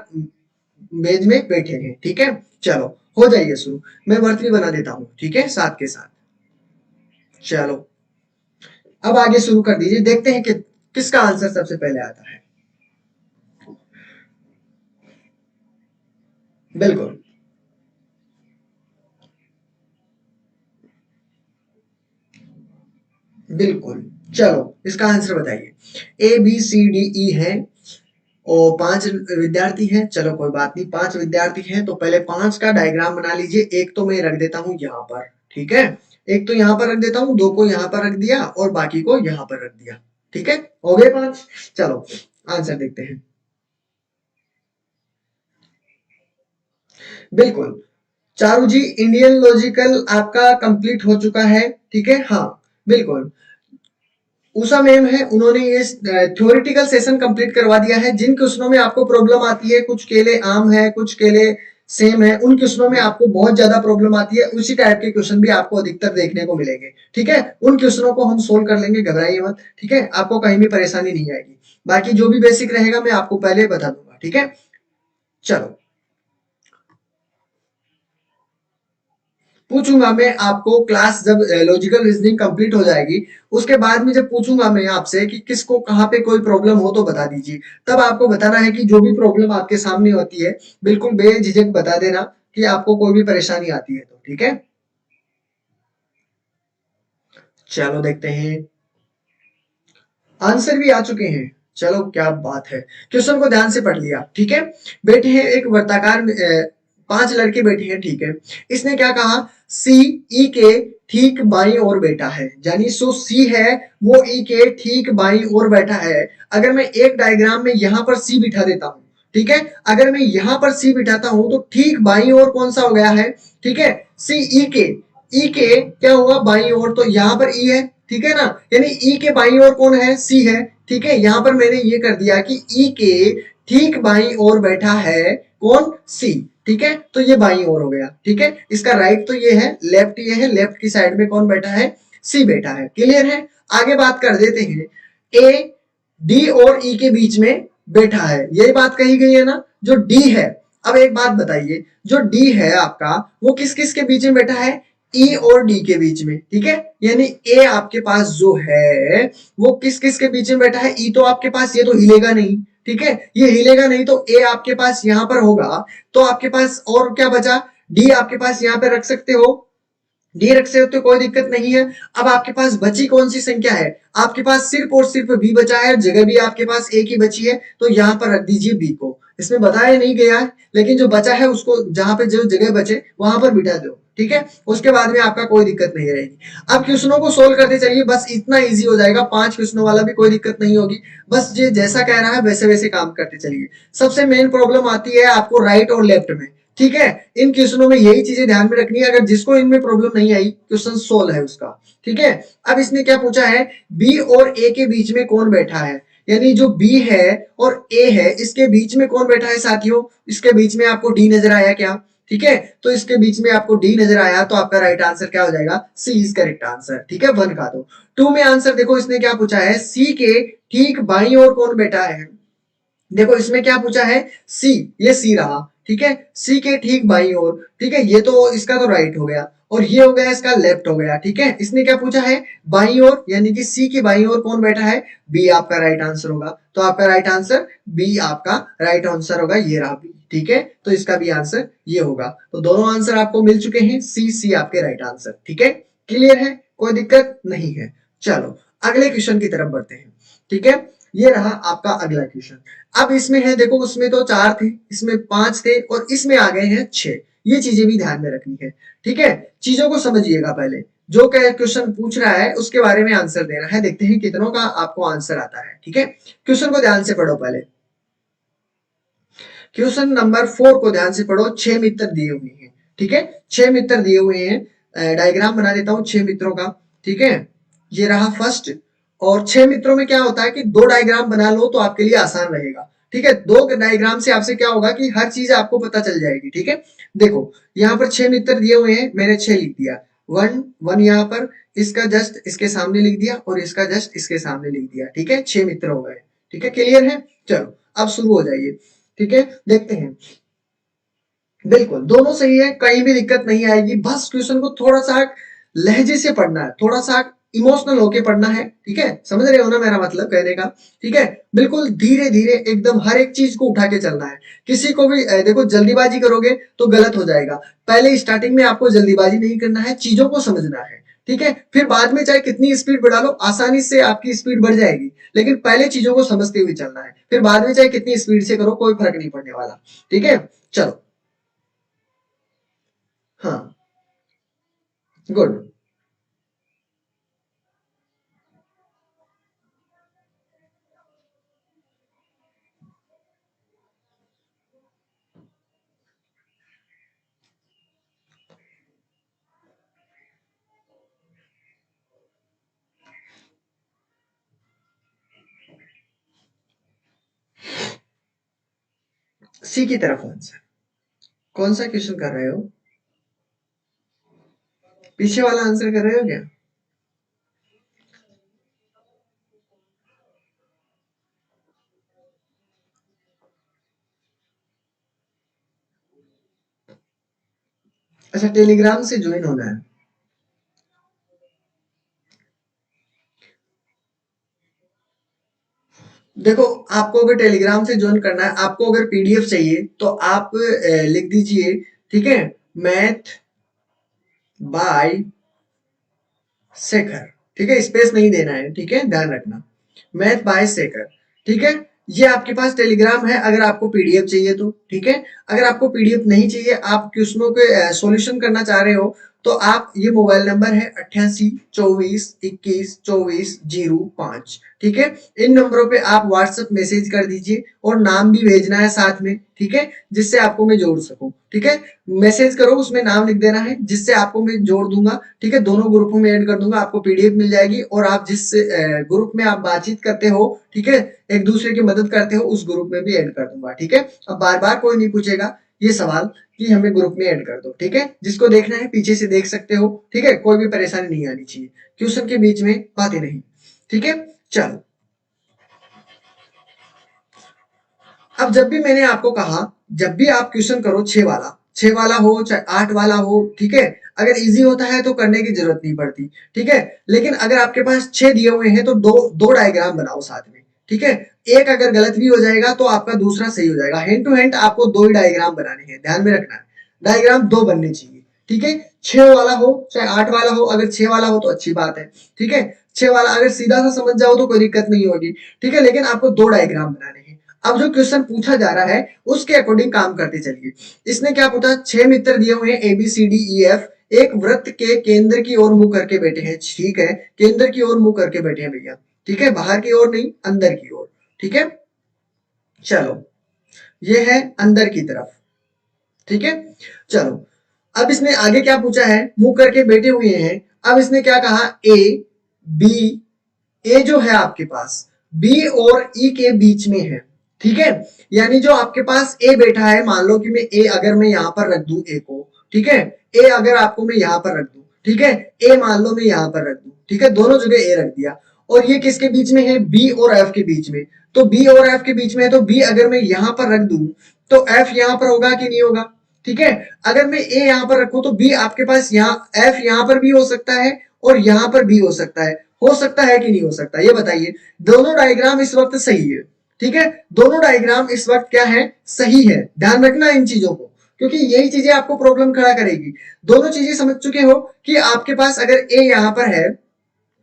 S1: मेज में बैठे हैं। ठीक है, चलो हो जाइए शुरू। मैं वर्त भी बना देता हूँ, ठीक है, साथ के साथ। चलो, अब आगे शुरू कर दीजिए, देखते हैं कि किसका आंसर सबसे पहले आता है। बिल्कुल बिल्कुल। चलो, इसका आंसर बताइए। ए बी सी डी ई है और 5 विद्यार्थी हैं। चलो कोई बात नहीं, 5 विद्यार्थी हैं तो पहले 5 का डायग्राम बना लीजिए। एक तो मैं रख देता हूं यहाँ पर। ठीक है, एक तो यहाँ पर रख देता हूं, 2 को यहाँ पर रख दिया और बाकी को यहाँ पर रख दिया। ठीक है, हो गए 5। चलो आंसर देखते हैं। बिल्कुल, चारू जी, इंडियन लॉजिकल आपका कंप्लीट हो चुका है। ठीक है, हाँ बिल्कुल। उषा मैम है, उन्होंने ये थ्योरेटिकल सेशन कंप्लीट करवा दिया है। जिन क्वेश्चनों में आपको प्रॉब्लम आती है, कुछ केले आम है, कुछ केले सेम है, उन क्वेश्चनों में आपको बहुत ज्यादा प्रॉब्लम आती है, उसी टाइप के क्वेश्चन भी आपको अधिकतर देखने को मिलेंगे। ठीक है, उन क्वेश्चनों को हम सोल्व कर लेंगे, घबराइए मत। ठीक है, आपको कहीं भी परेशानी नहीं आएगी। बाकी जो भी बेसिक रहेगा मैं आपको पहले बता दूंगा। ठीक है, चलो पूछूंगा मैं आपको क्लास, जब लॉजिकल रीजनिंग कंप्लीट हो जाएगी उसके बाद में जब पूछूंगा मैं आपसे कि किसको कहाँ पे कोई प्रॉब्लम हो तो बता दीजिए। तब आपको बताना है कि जो भी प्रॉब्लम आपके सामने होती है बिल्कुल बेझिझक बता देना कि आपको कोई भी परेशानी आती है तो। ठीक है, चलो देखते हैं। आंसर भी आ चुके हैं। चलो क्या बात है, क्वेश्चन को ध्यान से पढ़ लिया। ठीक है, बैठे हैं एक वर्ताकार में 5 लड़के बैठे हैं। ठीक है, इसने क्या कहा? सी ई के ठीक बाई ओर बैठा है, यानी सो सी है वो ई के ठीक बाई ओर बैठा है। अगर मैं एक डायग्राम में यहां पर सी बिठा देता हूं, ठीक है, अगर मैं यहां पर सी बिठाता हूं तो ठीक बाई ओर कौन सा हो गया है? ठीक है, सी ई के क्या हुआ बाई ओर? तो यहां पर ई है। ठीक है ना, यानी ई के बाई ओर कौन है? सी है। ठीक है, यहां पर मैंने ये कर दिया कि ई के ठीक बाई ओर बैठा है कौन? सी। ठीक है, तो ये बाई ओर हो गया। ठीक है, इसका राइट तो ये है, लेफ्ट ये है, लेफ्ट की साइड में कौन बैठा है? सी बैठा है। क्लियर है, आगे बात कर देते हैं। ए डी और ई के बीच में बैठा है, यही बात कही गई है ना, जो डी है। अब एक बात बताइए, जो डी है आपका वो किस किस के बीच में बैठा है? ई और डी के बीच में। ठीक है, यानी ए आपके पास जो है वो किस किस के बीच में बैठा है? ई तो आपके पास, ये तो हिलेगा नहीं। ठीक है, ये हिलेगा नहीं तो ए आपके पास यहां पर होगा। तो आपके पास और क्या बचा? डी आपके पास यहां पे रख सकते हो, डी रख सकते हो, कोई दिक्कत नहीं है। अब आपके पास बची कौन सी संख्या है? आपके पास सिर्फ और सिर्फ बी बचा है, जगह भी आपके पास एक ही बची है, तो यहां पर रख दीजिए बी को। इसमें बताया नहीं गया है, लेकिन जो बचा है उसको जहां पे जो जगह बचे वहां पर बिठा दो। ठीक है, उसके बाद में आपका कोई दिक्कत नहीं रहेगी। अब क्वेश्चनों को सोल्व करते चलिए, बस इतना इजी हो जाएगा। 5 क्वेश्चनों वाला भी कोई दिक्कत नहीं होगी, बस ये जैसा कह रहा है वैसे वैसे काम करते चलिए। सबसे मेन प्रॉब्लम आती है आपको राइट और लेफ्ट में। ठीक है, इन क्वेश्चनों में यही चीजें ध्यान में रखनी है। अगर जिसको इनमें प्रॉब्लम नहीं आई, क्वेश्चन सोल्व है उसका। ठीक है, अब इसने क्या पूछा है? बी और ए के बीच में कौन बैठा है? यानी जो बी है और ए है इसके बीच में कौन बैठा है साथियों? इसके बीच में आपको डी नजर आया क्या? ठीक है, तो इसके बीच में आपको डी नजर आया तो आपका राइट आंसर क्या हो जाएगा, सी इज करेक्ट आंसर। ठीक है, 1 का दो। 2 में आंसर देखो इसने क्या पूछा है, सी के ठीक बाईं ओर कौन बैठा है। देखो इसमें क्या पूछा है, सी, ये सी रहा, ठीक है, सी के ठीक बाईं ओर, ठीक है, ये तो इसका तो राइट हो गया और ये हो गया इसका लेफ्ट हो गया। ठीक है, इसने क्या पूछा है, बाईं ओर, यानी कि सी की बाईं ओर कौन बैठा है, बी आपका राइट आंसर होगा। तो आपका राइट आंसर बी आपका राइट आंसर होगा, ये रहा बी। ठीक है, तो इसका भी आंसर ये होगा। तो दोनों आंसर आपको मिल चुके हैं, सी सी आपके राइट आंसर। ठीक है, क्लियर है, कोई दिक्कत नहीं है। चलो अगले क्वेश्चन की तरफ बढ़ते हैं। ठीक है, ये रहा आपका अगला क्वेश्चन। अब इसमें है, देखो उसमें तो 4 थे, इसमें 5 थे और इसमें आ गए हैं 6। ये चीजें भी ध्यान में रखनी है। ठीक है, चीजों को समझिएगा, पहले जो क्वेश्चन पूछ रहा है उसके बारे में आंसर देना है। देखते हैं कितनों का आपको आंसर आता है। ठीक है, क्वेश्चन को ध्यान से पढ़ो। पहले क्वेश्चन नंबर 4 को ध्यान से पढ़ो। 6 मित्र दिए हुए हैं। ठीक है, 6 मित्र दिए हुए हैं। डायग्राम बना देता हूं 6 मित्रों का। ठीक है, ये रहा फर्स्ट। और 6 मित्रों में क्या होता है कि 2 डायग्राम बना लो तो आपके लिए आसान रहेगा। ठीक है, 2 डायग्राम से आपसे क्या होगा कि हर चीज आपको पता चल जाएगी। ठीक है, देखो यहाँ पर 6 मित्र दिए हुए हैं, मैंने 6 लिख दिया। 1 1 यहाँ पर, इसका जस्ट इसके सामने लिख दिया और इसका जस्ट इसके सामने लिख दिया। ठीक है, 6 मित्र हो गए। ठीक है, क्लियर है। चलो अब शुरू हो जाइए। ठीक है, देखते हैं। बिल्कुल दोनों सही है, कहीं भी दिक्कत नहीं आएगी। बस क्वेश्चन को थोड़ा सा लहजे से पढ़ना है, थोड़ा सा इमोशनल होके पढ़ना है। ठीक है, समझ रहे हो ना मेरा मतलब कहने का। ठीक है, बिल्कुल धीरे धीरे एकदम हर एक चीज को उठा के चलना है। किसी को भी देखो जल्दीबाजी करोगे तो गलत हो जाएगा। पहले स्टार्टिंग में आपको जल्दीबाजी नहीं करना है, चीजों को समझना है। ठीक है, फिर बाद में चाहे कितनी स्पीड बढ़ा लो, आसानी से आपकी स्पीड बढ़ जाएगी। लेकिन पहले चीजों को समझते हुए चलना है, फिर बाद में चाहे कितनी स्पीड से करो कोई फर्क नहीं पड़ने वाला। ठीक है, चलो। हाँ, गुड। सी की तरफ आंसर। कौन सा क्वेश्चन कर रहे हो, पीछे वाला आंसर कर रहे हो क्या। अच्छा, टेलीग्राम से ज्वाइन होना है। देखो आपको अगर टेलीग्राम से ज्वाइन करना है, आपको अगर पीडीएफ चाहिए तो आप लिख दीजिए। ठीक है, मैथ बाय शेखर। ठीक है, स्पेस नहीं देना है। ठीक है, ध्यान रखना, मैथ बाय शेखर। ठीक है, ये आपके पास टेलीग्राम है अगर आपको पीडीएफ चाहिए तो। ठीक है, अगर आपको पीडीएफ नहीं चाहिए, आप क्वेश्चनों के सॉल्यूशन करना चाह रहे हो, तो आप, ये मोबाइल नंबर है 88 24 21 24 05। ठीक है, इन नंबरों पे आप व्हाट्सएप मैसेज कर दीजिए और नाम भी भेजना है साथ में। ठीक है, जिससे आपको मैं जोड़ सकूं। ठीक है, मैसेज करो, उसमें नाम लिख देना है, जिससे आपको मैं जोड़ दूंगा। ठीक है, दोनों ग्रुपों में ऐड कर दूंगा, आपको पीडीएफ मिल जाएगी और आप जिस ग्रुप में आप बातचीत करते हो, ठीक है, एक दूसरे की मदद करते हो, उस ग्रुप में भी ऐड कर दूंगा। ठीक है, अब बार बार कोई नहीं पूछेगा ये सवाल कि हमें ग्रुप में ऐड कर दो। ठीक है, जिसको देखना है पीछे से देख सकते हो। ठीक है, कोई भी परेशानी नहीं आनी चाहिए, क्वेश्चन के बीच में बातें नहीं। ठीक है, चलो। अब जब भी मैंने आपको कहा, जब भी आप क्वेश्चन करो 6 वाला हो चाहे 8 वाला हो, ठीक है, अगर इजी होता है तो करने की जरूरत नहीं पड़ती। ठीक है, लेकिन अगर आपके पास 6 दिए हुए हैं तो दो दो डायग्राम बनाओ साथ में। ठीक है, एक अगर गलत भी हो जाएगा तो आपका दूसरा सही हो जाएगा। हैंड टू हैंड आपको 2 ही डायग्राम बनाने हैं, ध्यान में रखना है, डायग्राम 2 बनने चाहिए। ठीक है, 6 वाला हो चाहे 8 वाला हो, अगर 6 वाला हो तो अच्छी बात है। ठीक है, 6 वाला अगर सीधा सा समझ जाओ तो कोई दिक्कत नहीं होगी। ठीक है, लेकिन आपको 2 डायग्राम बनाने हैं। अब जो क्वेश्चन पूछा जा रहा है उसके अकॉर्डिंग काम करते चलिए। इसने क्या पूछा, 6 मित्र दिए हुए हैं A B C D E F, एक वृत्त के केंद्र की ओर मुंह करके बैठे हैं। ठीक है, केंद्र की ओर मुंह करके बैठे हैं भैया। ठीक है, बाहर की ओर नहीं, अंदर की ओर। ठीक है, चलो, ये है अंदर की तरफ। ठीक है, चलो। अब इसने आगे क्या पूछा है, मुंह करके बैठे हुए हैं। अब इसने क्या कहा, ए बी, ए जो है आपके पास बी और ई के बीच में है। ठीक है। यानी जो आपके पास ए बैठा है, मान लो कि मैं ए अगर मैं यहाँ पर रख दूं ए को, ठीक है, ए अगर आपको मैं यहाँ पर रख दूं, ठीक है, ए मान लो मैं यहाँ पर रख दूं, ठीक है, दोनों जगह ए रख दिया, और ये किसके बीच में है, बी और एफ के बीच में। तो बी और एफ के बीच में है, तो बी अगर मैं यहाँ पर रख दूं तो एफ यहाँ पर होगा कि नहीं होगा, ठीक है। अगर मैं ए यहाँ पर रखूं तो बी आपके पास यहाँ, एफ यहाँ पर भी हो सकता है और यहाँ पर भी हो सकता है कि नहीं हो सकता, ये बताइए। दोनों डायग्राम इस वक्त सही है, ठीक है, दोनों डायग्राम इस वक्त क्या है, सही है। ध्यान रखना इन चीजों को, क्योंकि यही चीजें आपको प्रॉब्लम खड़ा करेगी। दोनों चीजें समझ चुके हो कि आपके पास अगर ए यहाँ पर है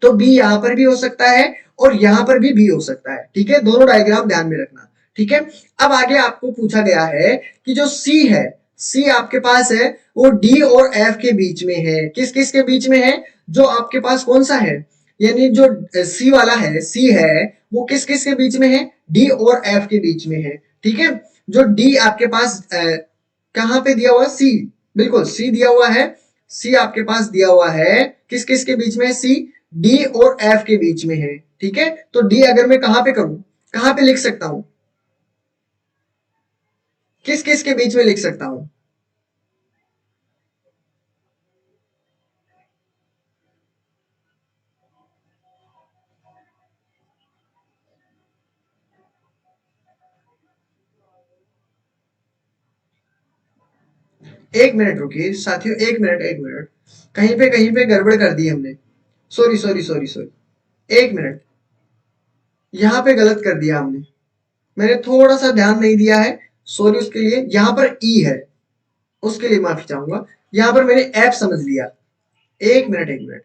S1: तो बी यहाँ पर भी हो सकता है और यहाँ पर भी हो सकता है, ठीक है, दोनों डायग्राम ध्यान में रखना, ठीक है। अब आगे आपको पूछा गया है कि जो सी है, सी आपके पास है वो डी और एफ के बीच में है। किस किस के बीच में है, जो आपके पास कौन सा है, यानी जो सी वाला है, सी है वो किस किस के बीच में है, डी और एफ के बीच में है, ठीक है। जो डी आपके पास कहां पे दिया हुआ है, सी, बिल्कुल सी दिया हुआ है, सी आपके पास दिया हुआ है किस किस के बीच में है, सी डी और एफ के बीच में है, ठीक है। तो डी अगर मैं कहां पे करूं, कहां पे लिख सकता हूं, किस किस के बीच में लिख सकता हूं। एक मिनट रुकिए साथियों, एक मिनट, एक मिनट, कहीं पे गड़बड़ कर दी हमने, सॉरी सॉरी सॉरी सॉरी, एक मिनट, यहाँ पे गलत कर दिया हमने, मैंने थोड़ा सा ध्यान नहीं दिया है, सॉरी उसके लिए। यहाँ पर ई है, उसके लिए माफी चाहूंगा, यहाँ पर मैंने एफ समझ लिया। एक मिनट, एक मिनट,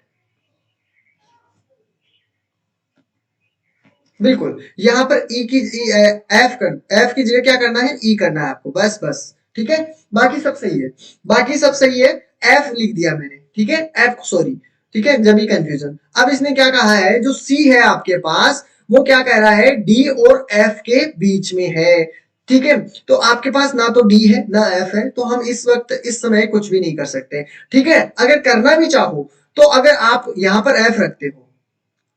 S1: बिल्कुल यहाँ पर ई की एफ की जगह क्या करना है, ई करना है आपको, बस बस, ठीक है। बाकी सब सही है, बाकी सब सही है, एफ लिख दिया मैंने, ठीक है, एफ सॉरी, ठीक है, जब ही कंफ्यूजन। अब इसने क्या कहा है, जो सी है आपके पास वो क्या कह रहा है, डी और एफ के बीच में है, ठीक है। तो आपके पास ना तो डी है ना एफ है, तो हम इस वक्त इस समय कुछ भी नहीं कर सकते, ठीक है। अगर करना भी चाहो तो अगर आप यहाँ पर एफ रखते हो,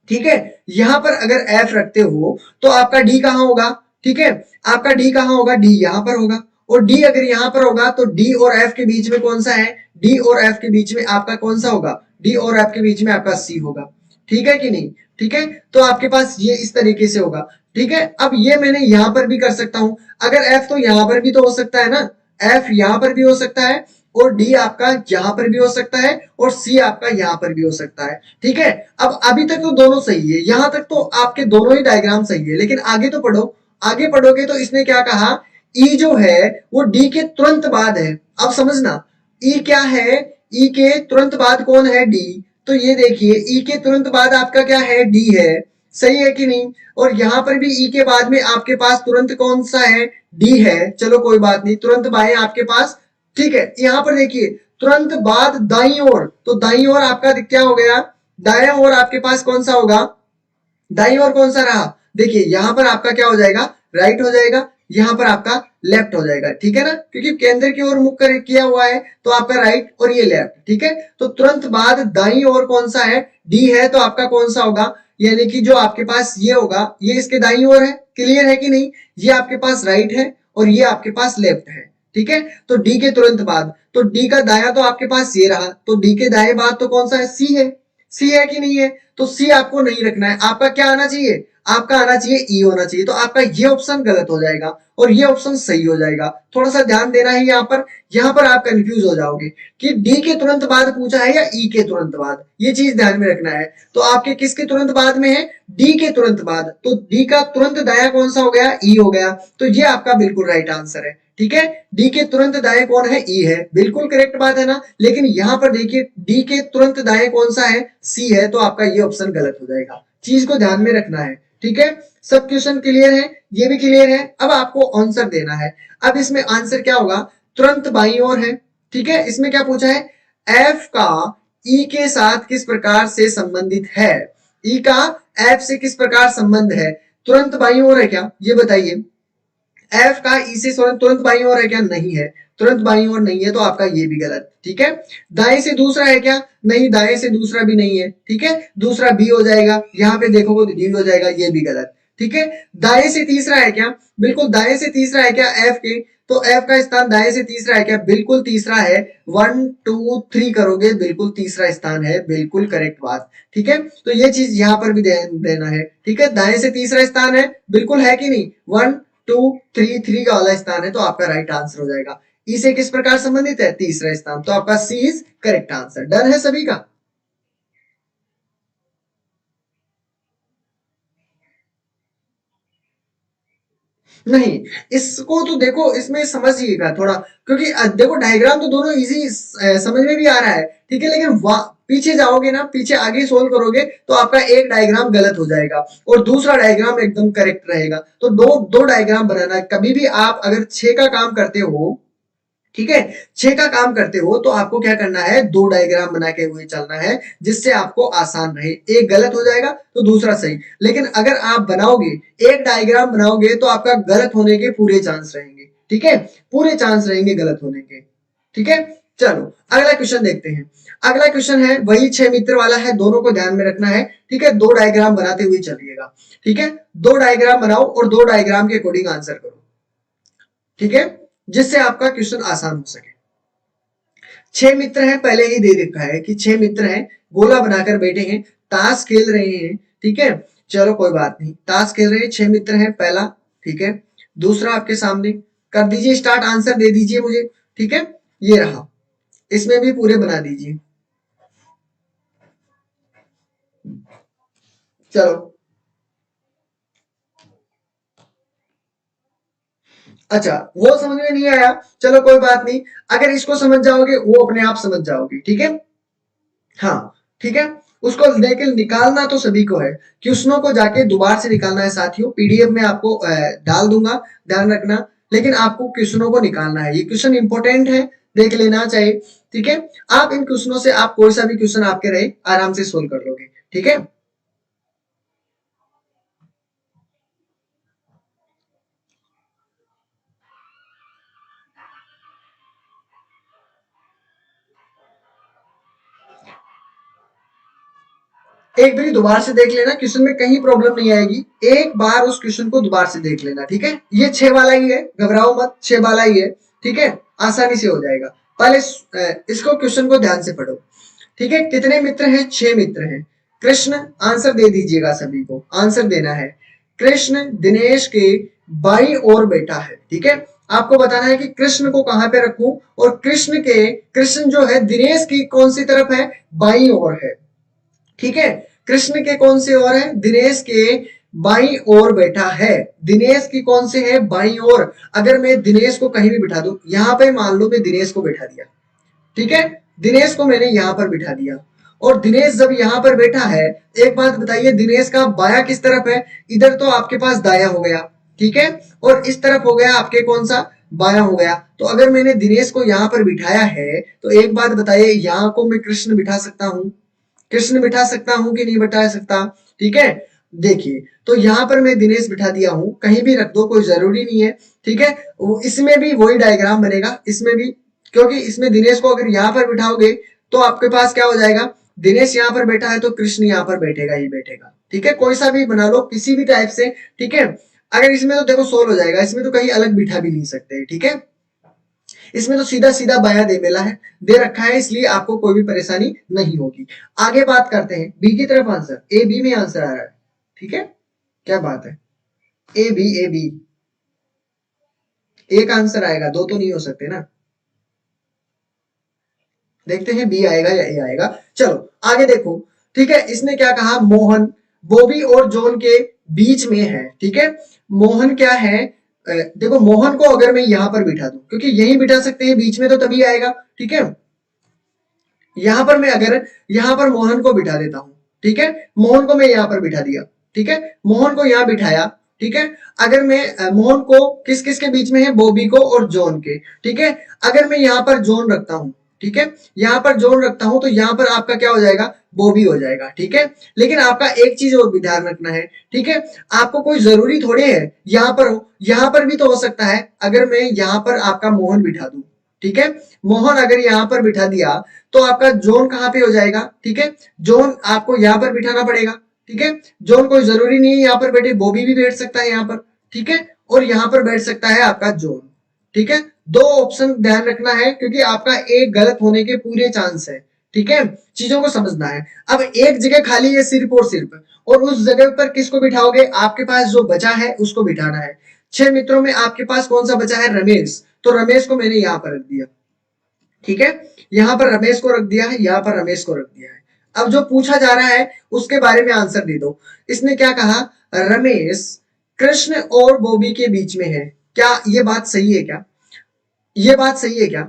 S1: ठीक है, यहां पर अगर एफ रखते हो तो आपका डी कहां होगा, ठीक है, आपका डी कहां होगा, डी यहां पर होगा, और डी अगर यहां पर होगा तो डी और एफ के बीच में कौन सा है, डी और एफ के बीच में आपका कौन सा होगा, डी और एफ के बीच में आपका सी होगा, ठीक है कि नहीं, ठीक है। तो आपके पास ये इस तरीके से होगा, ठीक है। अब ये मैंने यहां पर भी कर सकता हूं, अगर एफ तो यहां पर भी तो हो सकता है ना, एफ यहां पर भी हो सकता है और डी आपका यहां पर भी हो सकता है और सी आपका यहां पर भी हो सकता है, ठीक है। अब अभी तक तो दोनों सही है, यहां तक तो आपके दोनों ही डायग्राम सही है, लेकिन आगे तो पढ़ो, आगे पढ़ोगे तो इसने क्या कहा, ई जो है वो डी के तुरंत बाद है। अब समझना, ई क्या है, ई के तुरंत बाद कौन है, डी। तो ये देखिए ई के तुरंत बाद आपका क्या है, डी है, सही है कि नहीं। और यहां पर भी ई के बाद में आपके पास तुरंत कौन सा है, डी है, चलो कोई बात नहीं, तुरंत बाएं आपके पास, ठीक है। यहां पर देखिए तुरंत बाद दाई ओर, तो दाई ओर आपका क्या हो गया, दाया ओर आपके पास कौन सा होगा, दाई ओर कौन सा रहा, देखिए यहां पर आपका क्या हो जाएगा, राइट हो जाएगा, यहां पर आपका लेफ्ट हो जाएगा, ठीक है ना, क्योंकि केंद्र की ओर मुख कर किया हुआ है तो आपका राइट और ये लेफ्ट, ठीक है। तो तुरंत बाद दाई ओर कौन सा है, डी है, तो आपका कौन सा होगा, यानी कि जो आपके पास ये होगा ये इसके दाई ओर है, क्लियर है कि नहीं, ये आपके पास राइट है और ये आपके पास लेफ्ट है, ठीक है। तो डी के तुरंत बाद, तो डी का दाया तो आपके पास ये रहा, तो डी के दाएं बाद तो कौन सा है, सी है, सी है कि नहीं है, तो सी आपको नहीं रखना है, आपका क्या आना चाहिए, आपका आना चाहिए ई होना चाहिए, तो आपका ये ऑप्शन गलत हो जाएगा और ये ऑप्शन सही हो जाएगा। थोड़ा सा ध्यान देना है यहाँ पर आप कंफ्यूज हो जाओगे कि डी के तुरंत बाद पूछा है या ई के तुरंत बाद, ये चीज ध्यान में रखना है। तो आपके किसके तुरंत बाद में है, डी के तुरंत बाद, तो डी का तुरंत दाया कौन सा हो गया, ई हो गया, तो ये आपका बिल्कुल राइट आंसर है, ठीक है। डी के तुरंत दाएं कौन है, ई है, बिल्कुल करेक्ट बात है ना। लेकिन यहां पर देखिए डी के तुरंत दाएं कौन सा है, सी है, तो आपका ये ऑप्शन गलत हो जाएगा, चीज को ध्यान में रखना है, ठीक है। सब क्वेश्चन क्लियर है, ये भी क्लियर है। अब आपको आंसर देना है, अब इसमें आंसर क्या होगा, तुरंत बाई ओर है, ठीक है। इसमें क्या पूछा है, एफ का ई के साथ किस प्रकार से संबंधित है, ई का एफ से किस प्रकार संबंध है, तुरंत बाई ओर है क्या, ये बताइए। एफ का ई से तुरंत बाई ओर है क्या, नहीं है, तुरंत बाई ओर नहीं है, तो आपका ये भी गलत, ठीक है। दाएं से दूसरा है क्या, नहीं, दाएं से दूसरा भी नहीं है, ठीक है, दूसरा बी हो जाएगा, यहाँ पे देखोगे तो डी हो जाएगा, ये भी गलत, ठीक है। दाएं से तीसरा है क्या? बिल्कुल दाएं से तीसरा है क्या एफ के? तो एफ का स्थान दाएं से तीसरा है क्या? बिल्कुल तीसरा है। 1 2 3 करोगे, बिल्कुल तीसरा स्थान है, बिल्कुल करेक्ट बात। ठीक है, तो ये चीज यहां पर भी देना है। ठीक है, दाएं से तीसरा स्थान है, बिल्कुल है कि नहीं? 1 2 3 का वाला स्थान है, तो आपका राइट आंसर हो जाएगा। ई से किस प्रकार संबंधित है? तीसरा स्थान, तो आपका सी इज करेक्ट आंसर। डन है सभी का? नहीं, इसको तो देखो, इसमें समझिएगा थोड़ा, क्योंकि देखो डायग्राम तो दोनों इजी समझ में भी आ रहा है, ठीक है, लेकिन पीछे जाओगे ना, पीछे आगे सोल्व करोगे तो आपका एक डायग्राम गलत हो जाएगा और दूसरा डायग्राम एकदम करेक्ट रहेगा। तो दो दो डायग्राम बनाना है। कभी भी आप अगर 6 का काम करते हो, ठीक है, 6 का काम करते हो, तो आपको क्या करना है? 2 डायग्राम बना के हुए चलना है, जिससे आपको आसान रहे। एक गलत हो जाएगा तो दूसरा सही। लेकिन अगर आप बनाओगे, एक डायग्राम बनाओगे, तो आपका गलत होने के पूरे चांस रहेंगे। ठीक है, पूरे चांस रहेंगे गलत होने के। ठीक है, चलो अगला क्वेश्चन देखते हैं। अगला क्वेश्चन है वही 6 मित्र वाला है, दोनों को ध्यान में रखना है। ठीक है, 2 डायग्राम बनाते हुए चलिएगा। ठीक है, 2 डायग्राम बनाओ और 2 डायग्राम के अकॉर्डिंग आंसर करो। ठीक है, जिससे आपका क्वेश्चन आसान हो सके। 6 मित्र हैं, पहले ही दे रखा है कि 6 मित्र हैं, गोला बनाकर बैठे हैं, ताश खेल रहे हैं। ठीक है, चलो कोई बात नहीं, ताश खेल रहे हैं, 6 मित्र हैं पहला। ठीक है, दूसरा आपके सामने कर दीजिए स्टार्ट, आंसर दे दीजिए मुझे। ठीक है, ये रहा, इसमें भी पूरे बना दीजिए। चलो, अच्छा वो समझ में नहीं आया, चलो कोई बात नहीं, अगर इसको समझ जाओगे वो अपने आप समझ जाओगे। ठीक है, हाँ ठीक है, उसको लेकिन निकालना तो सभी को है, क्वेश्चनों को जाके दोबारा से निकालना है साथियों। पीडीएफ में आपको डाल दूंगा, ध्यान रखना। लेकिन आपको क्वेश्चनों को निकालना है, ये क्वेश्चन इंपॉर्टेंट है, देख लेना चाहिए। ठीक है, आप इन क्वेश्चनों से आप कोई सा भी क्वेश्चन आपके रहे आराम से सोल्व कर लोगे। ठीक है, एक बार दोबारा से देख लेना, क्वेश्चन में कहीं प्रॉब्लम नहीं आएगी। एक बार उस क्वेश्चन को दोबारा से देख लेना। ठीक है, ये 6 वाला ही है, घबराओ मत, 6 वाला ही है। ठीक है, आसानी से हो जाएगा। पहले इसको क्वेश्चन को ध्यान से पढ़ो। ठीक है, कितने मित्र हैं? 6 मित्र हैं। कृष्ण, आंसर दे दीजिएगा, सभी को आंसर देना है। कृष्ण दिनेश के बाई ओर बैठा है। ठीक है, आपको बताना है कि कृष्ण को कहां पे रखूं, और कृष्ण जो है दिनेश की कौन सी तरफ है? बाई ओर है। ठीक है, कृष्ण के कौन से ओर है? दिनेश के बाई ओर बैठा है। दिनेश की कौन से है? बाई ओर। अगर मैं दिनेश को कहीं भी बिठा दूं, यहां पे मान लो मैं दिनेश को बैठा दिया, ठीक है, दिनेश को मैंने यहां पर बिठा दिया, और दिनेश जब यहां पर बैठा है, एक बात बताइए, दिनेश का बाया किस तरफ है? इधर तो आपके पास दाया हो गया, ठीक है, और इस तरफ हो गया आपके कौन सा? बाया हो गया। तो अगर मैंने दिनेश को यहां पर बिठाया है, तो एक बात बताइए, यहां को मैं कृष्ण बिठा सकता हूं? कृष्ण बिठा सकता हूं कि नहीं बिठा सकता? ठीक है, देखिए, तो यहां पर मैं दिनेश बिठा दिया हूं, कहीं भी रख दो, कोई जरूरी नहीं है। ठीक है, इसमें भी वही डायग्राम बनेगा, इसमें भी, क्योंकि इसमें दिनेश को अगर यहां पर बिठाओगे तो आपके पास क्या हो जाएगा? दिनेश यहां पर बैठा है तो कृष्ण यहां पर बैठेगा ही बैठेगा। ठीक है, कोई सा भी बना लो, किसी भी टाइप से। ठीक है, अगर इसमें तो देखो सोल्व हो जाएगा, इसमें तो कहीं अलग बिठा भी नहीं सकते। ठीक है, इसमें तो सीधा सीधा बाया दे मिला है, दे रखा है, इसलिए आपको कोई भी परेशानी नहीं होगी। आगे बात करते हैं बी की तरफ, आंसर ए बी में आंसर आ रहा है। ठीक है, क्या बात है, ए बी, ए बी, एक आंसर आएगा, दो तो नहीं हो सकते ना। देखते हैं बी आएगा या ए आएगा। चलो आगे देखो। ठीक है, इसने क्या कहा? मोहन बॉबी और जॉन के बीच में है। ठीक है, मोहन क्या है? देखो, मोहन को अगर मैं यहां पर बिठा दूं, क्योंकि यही बिठा सकते हैं बीच में, तो तभी आएगा। ठीक है, यहां पर मैं अगर यहां पर मोहन को बिठा देता हूं, ठीक है, मोहन को मैं यहां पर बिठा दिया, ठीक है, मोहन को यहां बिठाया। ठीक है, अगर मैं मोहन को किस किस के बीच में है? बॉबी को और जॉन के। ठीक है, अगर मैं यहां पर जॉन रखता हूं, ठीक है, यहां पर जॉन रखता हूं, तो यहां पर आपका क्या हो जाएगा? बॉबी हो जाएगा। ठीक है, लेकिन आपका एक चीज और भी ध्यान रखना है। ठीक है, आपको कोई जरूरी थोड़ी है यहां पर हो, यहां पर भी तो हो सकता है। अगर मैं यहां पर आपका मोहन बिठा दूं, ठीक है, मोहन अगर यहां पर बिठा दिया, तो आपका जोन कहां पे हो जाएगा? ठीक है, जोन आपको यहां पर बिठाना पड़ेगा। ठीक है। जॉन कोई जरूरी नहीं है यहाँ पर बैठे, बॉबी भी बैठ सकता है यहाँ पर, ठीक है, और यहाँ पर बैठ सकता है आपका जॉन, ठीक है। दो ऑप्शन ध्यान रखना है क्योंकि आपका एक गलत होने के पूरे चांस है, ठीक है। चीजों को समझना है। अब एक जगह खाली है सिर्फ और सिर्फ, और उस जगह पर किसको बिठाओगे, आपके पास जो बचा है उसको बिठाना है। 6 मित्रों में आपके पास कौन सा बचा है, रमेश, तो रमेश को मैंने यहाँ पर रख दिया, ठीक है। यहाँ पर रमेश को रख दिया है, यहाँ पर रमेश को रख दिया है। अब जो पूछा जा रहा है उसके बारे में आंसर दे दो। इसने क्या कहा, रमेश कृष्ण और बॉबी के बीच में है, क्या ये बात सही है क्या, ये बात सही है क्या,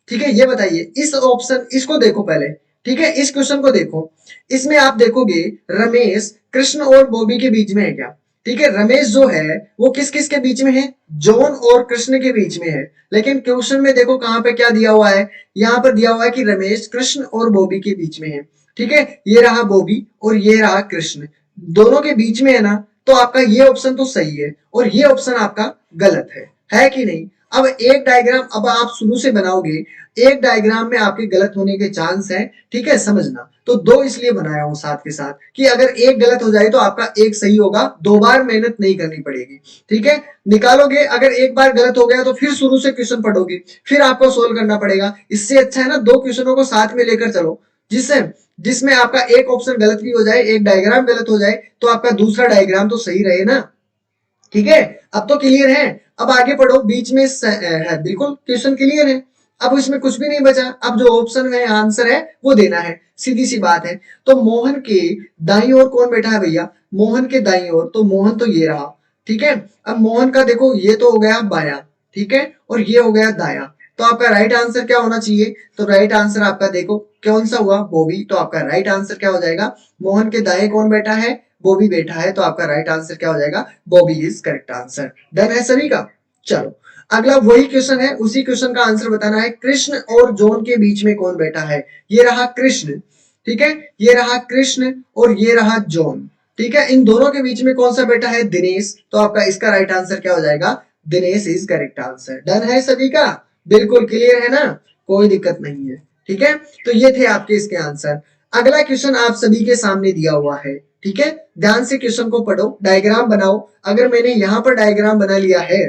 S1: ठीक है, ये बताइए। इस ऑप्शन, इसको देखो पहले, ठीक है, इस क्वेश्चन को देखो। इसमें आप देखोगे रमेश कृष्ण और बॉबी के बीच में है क्या, ठीक है। रमेश जो है वो किस किस के बीच में है, जॉन और कृष्ण के बीच में है। लेकिन क्वेश्चन में देखो कहां पे क्या दिया हुआ है, यहाँ पर दिया हुआ है कि रमेश कृष्ण और बॉबी के बीच में है, ठीक है। ये रहा बॉबी और ये रहा कृष्ण, दोनों के बीच में है ना, तो आपका ये ऑप्शन तो सही है और ये ऑप्शन आपका गलत है कि नहीं। अब एक डायग्राम अब आप शुरू से बनाओगे, एक डायग्राम में आपके गलत होने के चांस है, ठीक है, समझना। तो दो इसलिए बनाया हूं साथ के साथ कि अगर एक गलत हो जाए तो आपका एक सही होगा, दो बार मेहनत नहीं करनी पड़ेगी, ठीक है। निकालोगे, अगर एक बार गलत हो गया तो फिर शुरू से क्वेश्चन पढ़ोगे, फिर आपको सोल्व करना पड़ेगा। इससे अच्छा है ना दो क्वेश्चनों को साथ में लेकर चलो, जिससे जिसमें आपका एक ऑप्शन गलत भी हो जाए, एक डायग्राम गलत हो जाए तो आपका दूसरा डायग्राम तो सही रहे ना, ठीक है। अब तो क्लियर है, अब आगे पढ़ो, बीच में है, बिल्कुल क्वेश्चन क्लियर है। अब इसमें कुछ भी नहीं बचा, अब जो ऑप्शन में आंसर है वो देना है, सीधी सी बात है। तो मोहन के दाई ओर कौन बैठा है भैया, मोहन के दाई ओर तो मोहन तो ये रहा, ठीक है। अब मोहन का देखो ये तो हो गया बाया, ठीक है, और ये हो गया दाया। तो आपका राइट आंसर क्या होना चाहिए, तो राइट आंसर आपका देखो कौन सा हुआ, बॉबी। तो आपका राइट आंसर क्या हो जाएगा, मोहन के दाएं कौन बैठा है, बॉबी बैठा है, तो आपका राइट आंसर क्या हो जाएगा, Bobby is correct answer. Done है सभी का। चलो अगला वही क्वेश्चन है, उसी क्वेश्चन का आंसर बताना है। कृष्ण और जॉन के बीच में कौन बैठा है, ये रहा कृष्ण, ठीक है, ये रहा कृष्ण और ये रहा जॉन, ठीक है। इन दोनों के बीच में कौन सा बैठा है, दिनेश। तो आपका इसका राइट आंसर क्या हो जाएगा, Dinesh is correct answer. Done है सभी का, बिल्कुल क्लियर है ना, कोई दिक्कत नहीं है, ठीक है। तो ये थे आपके इसके आंसर। अगला क्वेश्चन आप सभी के सामने दिया हुआ है, ठीक है। ध्यान से क्वेश्चन को पढ़ो, डायग्राम बनाओ। अगर मैंने यहां पर डायग्राम बना लिया है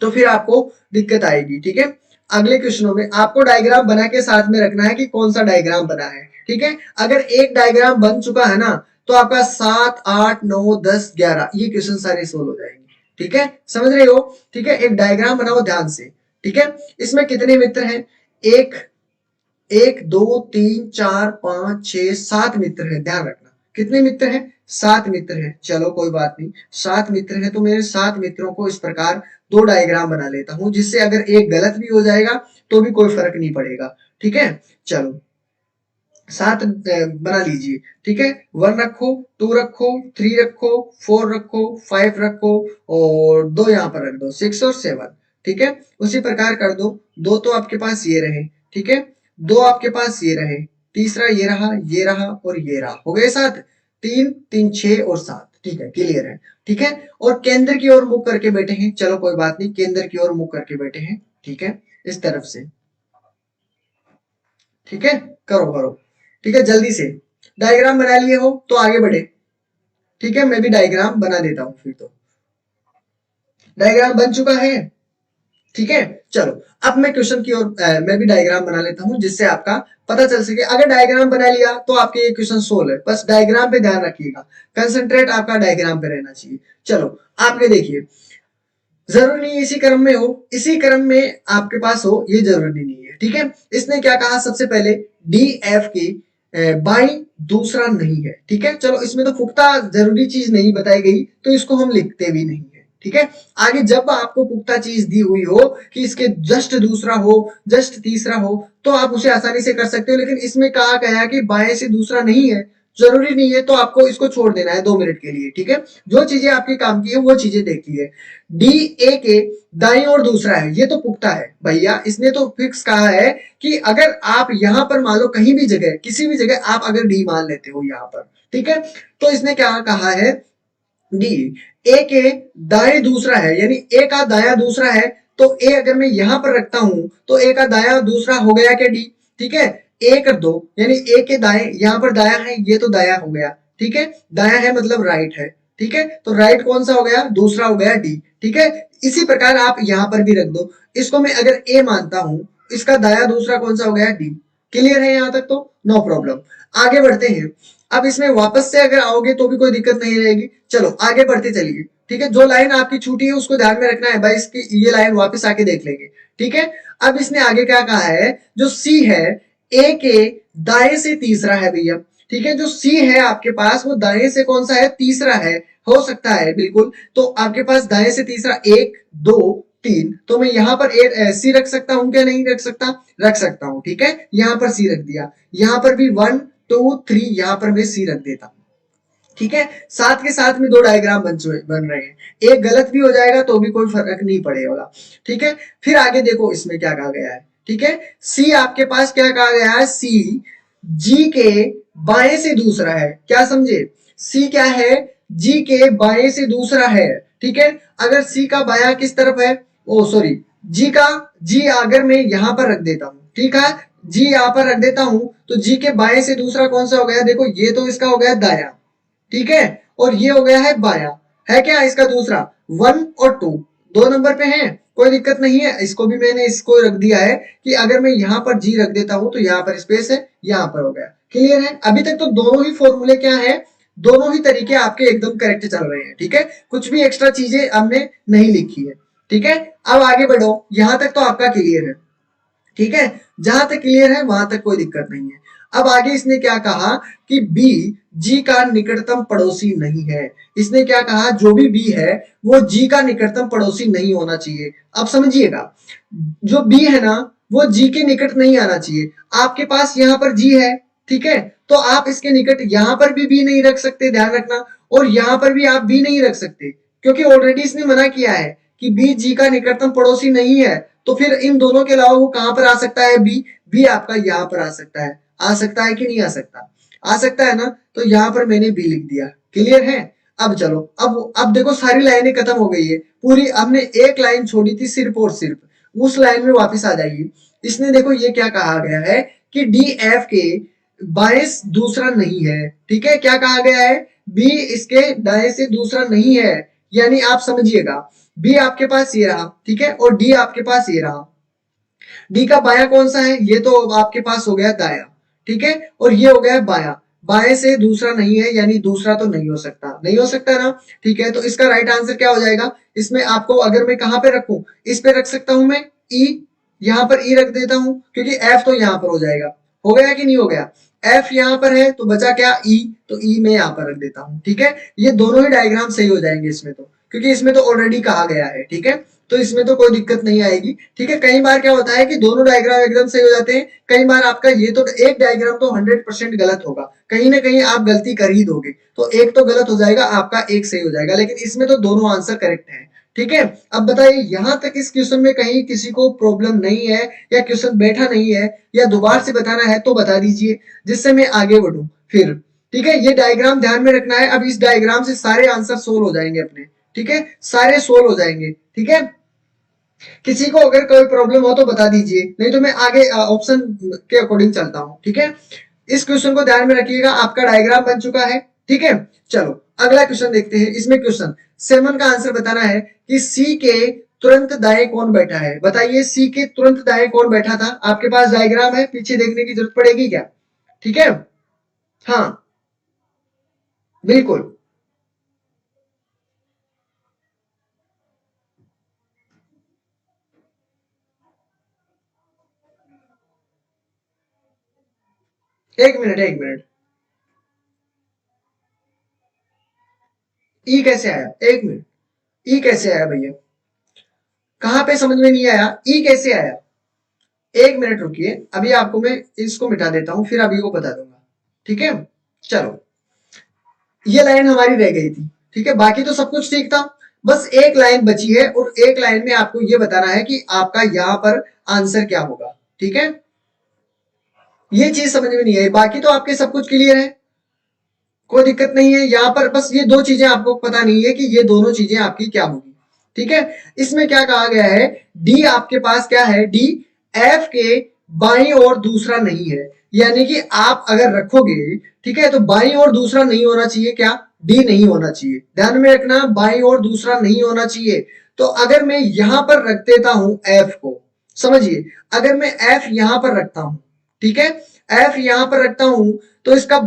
S1: तो फिर आपको दिक्कत आएगी, ठीक है। अगले क्वेश्चनों में आपको डायग्राम बना के साथ में रखना है कि कौन सा डायग्राम बना है, ठीक है। अगर एक डायग्राम बन चुका है ना तो आपका 7, 8, 9, 10, 11 ये क्वेश्चन सारे सोल्व हो जाएंगे, ठीक है, समझ रहे हो, ठीक है। एक डायग्राम बनाओ ध्यान से, ठीक है। इसमें कितने मित्र हैं, एक, एक, दो, तीन, चार, पांच, छह, 7 मित्र हैं, ध्यान रखना कितने मित्र हैं, 7 मित्र हैं। चलो कोई बात नहीं, 7 मित्र हैं तो मेरे 7 मित्रों को इस प्रकार दो डायग्राम बना लेता हूं, जिससे अगर एक गलत भी हो जाएगा तो भी कोई फर्क नहीं पड़ेगा, ठीक है। चलो 7 बना लीजिए, ठीक है। 1 रखो, 2 रखो, 3 रखो, 4 रखो, 5 रखो और 2 यहाँ पर रख दो, 6 और 7, ठीक है। उसी प्रकार कर दो, 2 तो आपके पास ये रहे, ठीक है, 2 आपके पास ये रहे, तीसरा ये रहा, ये रहा और ये रहा, हो गए 7, 3, 3, 6 और 7, ठीक है, क्लियर है, ठीक है। और केंद्र की ओर मुख करके बैठे हैं, चलो कोई बात नहीं, केंद्र की ओर मुख करके बैठे हैं, ठीक है, इस तरफ से, ठीक है। करो करो, ठीक है, जल्दी से डायग्राम बना लिए हो तो आगे बढ़े, ठीक है। मैं भी डायग्राम बना देता हूं, फिर तो डायग्राम बन चुका है, ठीक है। चलो अब मैं क्वेश्चन की ओर मैं भी डायग्राम बना लेता हूं, जिससे आपका पता चल सके। अगर डायग्राम बना लिया तो आपके ये क्वेश्चन सोल्व है, बस डायग्राम पे ध्यान रखिएगा, कंसंट्रेट आपका डायग्राम पे रहना चाहिए। चलो आपके देखिए, जरूरी नहीं इसी क्रम में हो, इसी क्रम में आपके पास हो, ये जरूरी नहीं है, ठीक है। इसने क्या कहा, सबसे पहले डी एफ की बाई दूसरा नहीं है, ठीक है। चलो इसमें तो पुख्ता जरूरी चीज नहीं बताई गई तो इसको हम लिखते भी नहीं है, ठीक है। आगे जब आपको पुख्ता चीज दी हुई हो कि इसके जस्ट दूसरा हो, जस्ट तीसरा हो, तो आप उसे आसानी से कर सकते हो। लेकिन इसमें कहा गया कि बाएं से दूसरा नहीं है, जरूरी नहीं है, तो आपको इसको छोड़ देना है 2 मिनट के लिए, ठीक है। जो चीजें आपके काम की है वो चीजें देखिए। डी ए के दाई और दूसरा है, ये तो पुख्ता है भैया, इसने तो फिक्स कहा है कि अगर आप यहां पर मान लो कहीं भी जगह, किसी भी जगह आप अगर डी मान लेते हो यहां पर, ठीक है, तो इसने क्या कहा है, डी ए के दाएं दूसरा है, यानी ए का दाया दूसरा है। तो ए अगर मैं यहां पर रखता हूं तो ए का दाया दूसरा हो गया क्या डी, ठीक है। ए कर दो, यानी ए के दाएं, यहां पर दाया है, ये तो दाया हो गया, ठीक है, दाया है मतलब राइट है, ठीक है, तो राइट कौन सा हो गया, दूसरा हो गया डी, ठीक है। इसी प्रकार आप यहां पर भी रख दो, इसको मैं अगर ए मानता हूं, इसका दाया दूसरा कौन सा हो गया, डी। क्लियर है यहां तक, तो नो प्रॉब्लम। आगे बढ़ते हैं। अब इसमें वापस से अगर आओगे तो भी कोई दिक्कत नहीं रहेगी। चलो आगे बढ़ते चलिए, ठीक है। जो लाइन आपकी छूटी है उसको ध्यान में रखना है भाई, इसकी ये लाइन वापस आके देख लेंगे, ठीक है। अब इसने आगे क्या कहा है, जो सी है ए के दाएं से तीसरा है भैया, ठीक है। जो सी है आपके पास वो दाएं से कौन सा है, तीसरा है, हो सकता है बिल्कुल। तो आपके पास दाएं से तीसरा, एक दो तीन, तो मैं यहाँ पर सी रख सकता हूं क्या, नहीं रख सकता, रख सकता हूं, ठीक है। यहाँ पर सी रख दिया, यहाँ पर भी 1 2 3, यहाँ पर मैं सी रख देता हूं, ठीक है। साथ के साथ में दो डायग्राम बन रहे हैं, एक गलत भी हो जाएगा तो भी कोई फर्क नहीं पड़ेगा, ठीक है। फिर आगे देखो इसमें क्या कहा गया है, ठीक है। सी आपके पास क्या कहा गया है, सी जी के बाएं से दूसरा है, क्या समझे, सी क्या है, जी के बाएं से दूसरा है, ठीक है। अगर सी का बायां किस तरफ है, ओ सॉरी, जी का, जी अगर मैं यहां पर रख देता हूं, ठीक है, जी यहां पर रख देता हूं, तो जी के बाएं से दूसरा कौन सा हो गया, देखो ये तो इसका हो गया दाया, ठीक है, और ये हो गया है बाया, है क्या इसका दूसरा, 1 और 2 दो नंबर पे है, कोई दिक्कत नहीं है। इसको भी मैंने इसको रख दिया है कि अगर मैं यहां पर जी रख देता हूं तो यहां पर स्पेस है, यहां पर हो गया। क्लियर है, अभी तक तो दोनों ही फॉर्मूले क्या है, दोनों ही तरीके आपके एकदम करेक्ट चल रहे हैं, ठीक है। कुछ भी एक्स्ट्रा चीजें हमने नहीं लिखी है, ठीक है। अब आगे बढ़ो, यहां तक तो आपका क्लियर है, ठीक है। जहां तक क्लियर है वहां तक कोई दिक्कत नहीं है। अब आगे इसने क्या कहा कि बी जी का निकटतम पड़ोसी नहीं है। इसने क्या कहा, जो भी बी है वो जी का निकटतम पड़ोसी नहीं होना चाहिए। अब समझिएगा, जो बी है ना वो जी के निकट नहीं आना चाहिए। आपके पास यहाँ पर जी है, ठीक है, तो आप इसके निकट यहाँ पर भी बी नहीं रख सकते, ध्यान रखना, और यहाँ पर भी आप बी नहीं रख सकते, क्योंकि ऑलरेडी इसने मना किया है कि बी जी का निकटतम पड़ोसी नहीं है। तो फिर इन दोनों के अलावा वो कहां पर आ सकता है, बी, बी आपका यहां पर आ सकता है, आ सकता है कि नहीं आ सकता, आ सकता है ना, तो यहां पर मैंने बी लिख दिया। क्लियर है। अब चलो, अब देखो सारी लाइनें खत्म हो गई है पूरी, हमने एक लाइन छोड़ी थी सिर्फ और सिर्फ, उस लाइन में वापस आ जाइए। इसने देखो ये क्या कहा गया है कि डी एफ के बाएं दूसरा नहीं है, ठीक है। क्या कहा गया है, बी इसके दाएं से दूसरा नहीं है, यानी आप समझिएगा, बी आपके पास ये रहा, ठीक है, और डी आपके पास ये रहा। डी का बाया कौन सा है, ये तो आपके पास हो गया दाया, ठीक है, और ये हो गया बाया, बाएं से दूसरा नहीं है, यानी दूसरा तो नहीं हो सकता, नहीं हो सकता ना, ठीक है। तो इसका राइट आंसर क्या हो जाएगा, इसमें आपको अगर मैं कहां पे रखूं, इस पे रख सकता हूं मैं ई, यहां पर ई रख देता हूं, क्योंकि एफ तो यहां पर हो जाएगा, हो गया कि नहीं हो गया, एफ यहां पर है तो बचा क्या, ई, तो ई मैं यहां पर रख देता हूं, ठीक है। ये दोनों ही डायग्राम सही हो जाएंगे इसमें तो, क्योंकि इसमें तो ऑलरेडी कहा गया है, ठीक है, तो इसमें तो कोई दिक्कत नहीं आएगी, ठीक है। कई बार क्या होता है कि दोनों डायग्राम एकदम सही हो जाते हैं, कई बार आपका ये तो एक डायग्राम तो 100% गलत होगा, कहीं ना कहीं आप गलती कर ही दोगे, तो एक तो गलत हो जाएगा आपका, एक सही हो जाएगा, लेकिन इसमें तो दोनों आंसर करेक्ट है, ठीक है। अब बताइए यहां तक इस क्वेश्चन में कहीं किसी को प्रॉब्लम नहीं है, या क्वेश्चन बैठा नहीं है, या दोबारा से बताना है तो बता दीजिए, जिससे मैं आगे बढ़ूं फिर, ठीक है। ये डायग्राम ध्यान में रखना है, अब इस डायग्राम से सारे आंसर सोल्व हो जाएंगे अपने, ठीक है, सारे सोल्व हो जाएंगे, ठीक है। किसी को अगर कोई प्रॉब्लम हो तो बता दीजिए, नहीं तो मैं आगे ऑप्शन के अकॉर्डिंग चलता हूं, ठीक है। इस क्वेश्चन को ध्यान में रखिएगा, आपका डायग्राम बन चुका है, ठीक है। चलो अगला क्वेश्चन देखते हैं। इसमें क्वेश्चन 7 का आंसर बताना है कि सी के तुरंत दाएं कौन बैठा है। बताइए सी के तुरंत दाएं कौन बैठा था, आपके पास डायग्राम है, पीछे देखने की जरूरत पड़ेगी क्या, ठीक है। हाँ बिल्कुल, एक मिनट एक मिनट, ई कैसे आया, एक मिनट, ई कैसे आया भैया, कहां पे समझ में नहीं आया, ई कैसे आया, एक मिनट रुकिए, अभी आपको मैं इसको मिटा देता हूं, फिर अभी को बता दूंगा, ठीक है। चलो ये लाइन हमारी रह गई थी, ठीक है, बाकी तो सब कुछ ठीक था, बस एक लाइन बची है, और एक लाइन में आपको ये बताना है कि आपका यहां पर आंसर क्या होगा, ठीक है। ये चीज समझ में नहीं आई, बाकी तो आपके सब कुछ क्लियर है, कोई दिक्कत नहीं है। यहाँ पर बस ये दो चीजें आपको पता नहीं है कि ये दोनों चीजें आपकी क्या होगी, ठीक है। इसमें क्या कहा गया है, डी आपके पास क्या है, डी एफ के बाईं ओर दूसरा नहीं है, यानी कि आप अगर रखोगे, ठीक है, तो बाईं ओर दूसरा नहीं होना चाहिए, क्या, डी नहीं होना चाहिए, ध्यान में रखना, बाईं ओर दूसरा नहीं होना चाहिए। तो अगर मैं यहां पर रख देता हूं एफ को, समझिए, अगर मैं एफ यहां पर रखता हूं, ठीक है, एफ यहां पर रखता हूं, तो इसका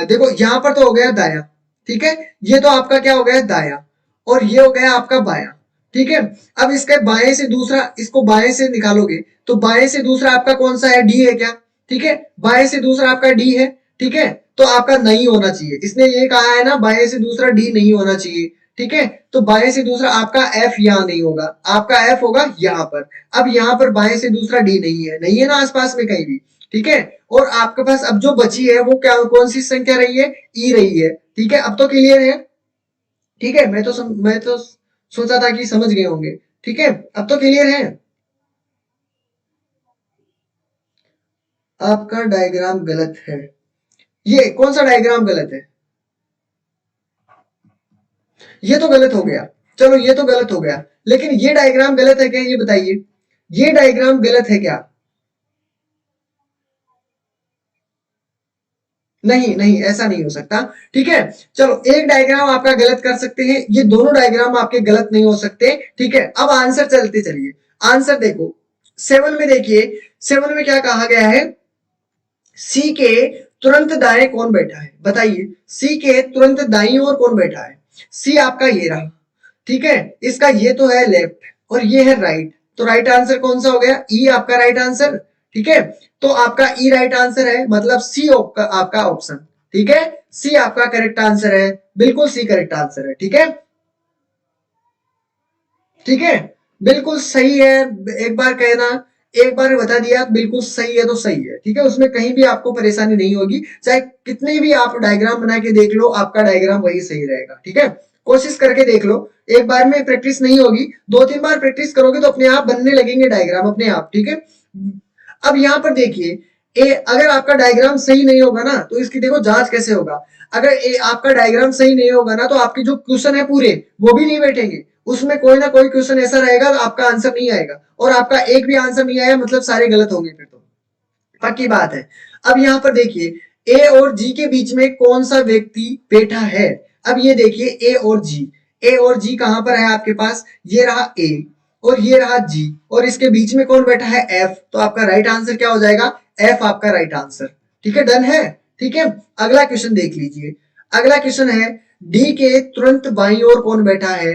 S1: देखो यहां पर तो हो गया दाया, ठीक है, ये तो आपका क्या हो गया दाया, और ये हो गया आपका बाया, ठीक है। अब इसके बाएं से दूसरा, इसको बाएं से निकालोगे तो बाएं से दूसरा आपका कौन सा है, डी है क्या, ठीक है, बाएं से दूसरा आपका डी है, ठीक है, तो आपका नहीं होना चाहिए, इसने ये कहा है ना बाएं से दूसरा डी नहीं होना चाहिए, ठीक है, तो बाएं से दूसरा आपका एफ यहां नहीं होगा, आपका एफ होगा यहां पर। अब यहां पर बाएं से दूसरा डी नहीं है, नहीं है ना आसपास में कहीं भी, ठीक है, और आपके पास अब जो बची है वो क्या, कौन सी संख्या रही है, ई रही है, ठीक है, अब तो क्लियर है, ठीक है, मैं तो सोचा था कि समझ गए होंगे, ठीक है, अब तो क्लियर है। आपका डायग्राम गलत है, ये कौन सा डायग्राम गलत है, ये तो गलत हो गया, चलो ये तो गलत हो गया, लेकिन ये डायग्राम गलत है क्या, ये बताइए, ये डायग्राम गलत है क्या, नहीं नहीं, ऐसा नहीं हो सकता, ठीक है, चलो एक डायग्राम आपका गलत कर सकते हैं, ये दोनों डायग्राम आपके गलत नहीं हो सकते, ठीक है। अब आंसर चलते चलिए, आंसर देखो, 7 में देखिए, 7 में क्या कहा गया है, सी के तुरंत दाएं कौन बैठा है, बताइए, सी के तुरंत दाईं ओर कौन बैठा है, सी आपका ये रहा, ठीक है, इसका ये तो है लेफ्ट और ये है राइट, तो राइट आंसर कौन सा हो गया, ई आपका राइट आंसर, ठीक है, तो आपका ई राइट आंसर है, मतलब सी आपका ऑप्शन, ठीक है, सी आपका करेक्ट आंसर है, बिल्कुल सी करेक्ट आंसर है, ठीक है, ठीक है, बिल्कुल सही है, एक बार कहना, एक बार बता दिया बिल्कुल सही है तो सही है, ठीक है, उसमें कहीं भी आपको परेशानी नहीं होगी, चाहे कितने भी आप डायग्राम बना के देख लो, आपका डायग्राम वही सही रहेगा, ठीक है, कोशिश करके देख लो, एक बार में प्रैक्टिस नहीं होगी, 2-3 बार प्रैक्टिस करोगे तो अपने आप बनने लगेंगे डायग्राम अपने आप, ठीक है। अब यहाँ पर देखिए, अगर आपका डायग्राम सही नहीं होगा ना तो इसकी देखो जांच कैसे होगा, अगर आपका डायग्राम सही नहीं होगा ना तो आपके जो क्वेश्चन है पूरे वो भी नहीं बैठेंगे, उसमें कोई ना कोई क्वेश्चन ऐसा रहेगा तो आपका आंसर नहीं आएगा, और आपका एक भी आंसर नहीं आया मतलब सारे गलत होंगे फिर तो, पक्की बात है। अब यहाँ पर देखिए ए और जी के बीच में कौन सा व्यक्ति बैठा है, अब ये देखिए ए और जी, ए और जी कहां पर है आपके पास, ये रहा ए और ये रहा जी, और इसके बीच में कौन बैठा है, एफ, तो आपका राइट आंसर क्या हो जाएगा, एफ आपका राइट आंसर, ठीक है, डन है, ठीक है। अगला क्वेश्चन देख लीजिए, अगला क्वेश्चन है, डी के तुरंत बाईं ओर कौन बैठा है,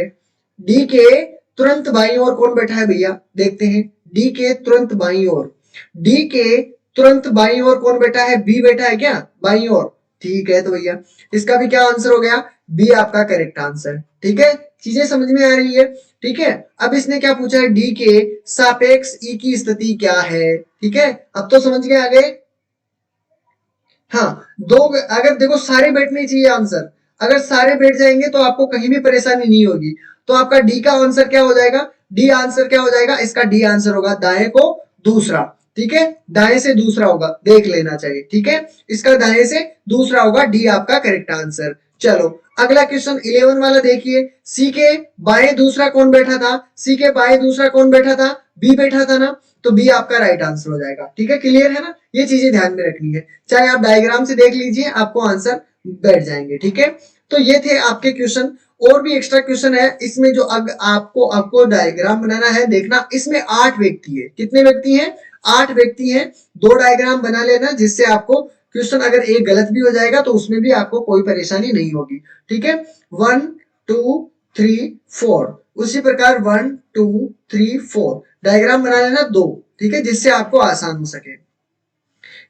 S1: डी के तुरंत बाईं ओर कौन बैठा है भैया, देखते हैं, डी के तुरंत बाईं ओर, डी के तुरंत बाईं ओर कौन बैठा है, बी बैठा है क्या बाईं ओर, ठीक है, तो भैया इसका भी क्या आंसर हो गया, बी आपका करेक्ट आंसर, ठीक है, चीजें समझ में आ रही है, ठीक है। अब इसने क्या पूछा है, डी के सापेक्ष ई की स्थिति क्या है, ठीक है, अब तो समझ गए आगे, हाँ, दो, अगर देखो सारे बैठने चाहिए आंसर, अगर सारे बैठ जाएंगे तो आपको कहीं भी परेशानी नहीं होगी, तो आपका डी का आंसर क्या हो जाएगा, डी आंसर क्या हो जाएगा, इसका डी आंसर होगा दाएं को दूसरा, ठीक है, दाएं से दूसरा होगा, देख लेना चाहिए, ठीक है, इसका दाएं से दूसरा होगा, डी आपका करेक्ट आंसर। चलो अगला क्वेश्चन 11 वाला देखिए, सी के बाएं दूसरा कौन बैठा था, सी के बाएं दूसरा कौन बैठा था, बी बैठा था ना, तो बी आपका राइट आंसर हो जाएगा, ठीक है, क्लियर है ना, ये चीजें ध्यान में रखनी है, चाहे आप डायग्राम से देख लीजिए आपको आंसर बैठ जाएंगे, ठीक है। तो ये थे आपके क्वेश्चन, और भी एक्स्ट्रा क्वेश्चन है इसमें, जो आपको डायग्राम बनाना है, देखना इसमें 8 व्यक्ति है, कितने व्यक्ति हैं, 8 व्यक्ति हैं, 2 डायग्राम बना लेना, जिससे आपको क्वेश्चन अगर एक गलत भी हो जाएगा तो उसमें भी आपको कोई परेशानी नहीं होगी, ठीक है, 1 2 3 4, उसी प्रकार 1 2 3 4 डायग्राम बना लेना 2, ठीक है, जिससे आपको आसान हो सके,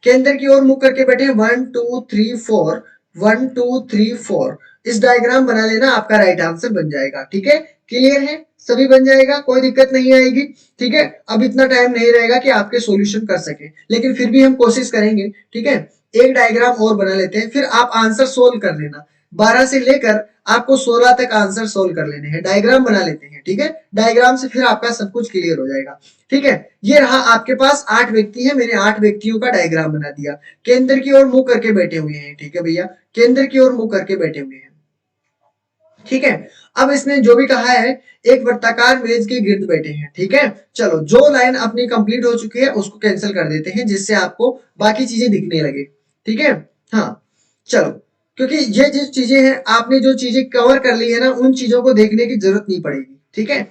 S1: केंद्र की ओर मुख करके बैठे, 1 2 3 4, 1 2 3 4, इस डायग्राम बना लेना, आपका राइट आंसर बन जाएगा, ठीक है, क्लियर है, सभी बन जाएगा, कोई दिक्कत नहीं आएगी, ठीक है। अब इतना टाइम नहीं रहेगा कि आपके सॉल्यूशन कर सके, लेकिन फिर भी हम कोशिश करेंगे, ठीक है। एक डायग्राम और बना लेते हैं, फिर आप आंसर सोल्व कर लेना, 12 से लेकर आपको 16 तक आंसर सोल्व कर लेने हैं, डायग्राम बना लेते हैं, ठीक है, डायग्राम से फिर आपका सब कुछ क्लियर हो जाएगा, ठीक है। ये रहा आपके पास 8 व्यक्ति है, मैंने 8 व्यक्तियों का डायग्राम बना दिया, केंद्र की ओर मुंह करके बैठे हुए हैं, ठीक है भैया, केंद्र की ओर मुंह करके बैठे हुए हैं, ठीक है। अब इसने जो भी कहा है, एक वृत्ताकार मेज के गिर्द बैठे हैं। ठीक है, चलो जो लाइन अपनी कंप्लीट हो चुकी है उसको कैंसिल कर देते हैं, जिससे आपको बाकी चीजें दिखने लगे। ठीक है, हाँ चलो, क्योंकि ये जिस चीजें हैं, आपने जो चीजें कवर कर ली है ना, उन चीजों को देखने की जरूरत नहीं पड़ेगी। ठीक है,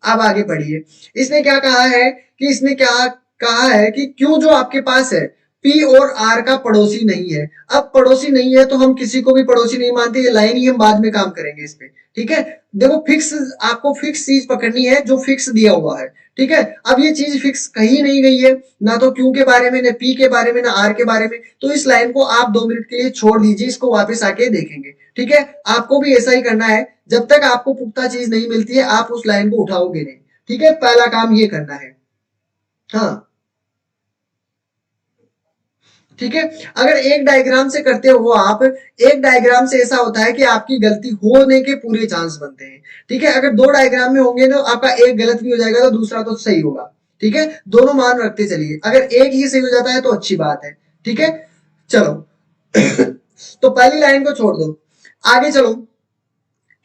S1: अब आगे बढ़िए। इसने क्या कहा है कि इसने क्या कहा है कि क्यों जो आपके पास है पी और आर का पड़ोसी नहीं है। अब पड़ोसी नहीं है तो हम किसी को भी पड़ोसी नहीं मानते, ये लाइन ही हम बाद में काम करेंगे इस पे। ठीक है, देखो फिक्स, आपको फिक्स चीज पकड़नी है जो फिक्स दिया हुआ है। ठीक है, अब ये चीज फिक्स कहीं नहीं गई है, ना तो क्यू के बारे में, ना पी के बारे में, ना आर के बारे में। तो इस लाइन को आप 2 मिनट के लिए छोड़ दीजिए, इसको वापस आके देखेंगे। ठीक है, आपको भी ऐसा ही करना है, जब तक आपको पुख्ता चीज नहीं मिलती है आप उस लाइन को उठाओगे नहीं। ठीक है, पहला काम ये करना है। हाँ ठीक है, अगर एक डायग्राम से करते हो आप, एक डायग्राम से ऐसा होता है कि आपकी गलती होने के पूरे चांस बनते हैं। ठीक है, अगर 2 डायग्राम में होंगे तो आपका एक गलत भी हो जाएगा तो दूसरा तो सही होगा। ठीक है, दोनों मान रखते चलिए, अगर एक ही सही हो जाता है तो अच्छी बात है। ठीक है, चलो तो पहली लाइन को छोड़ दो, आगे चलो।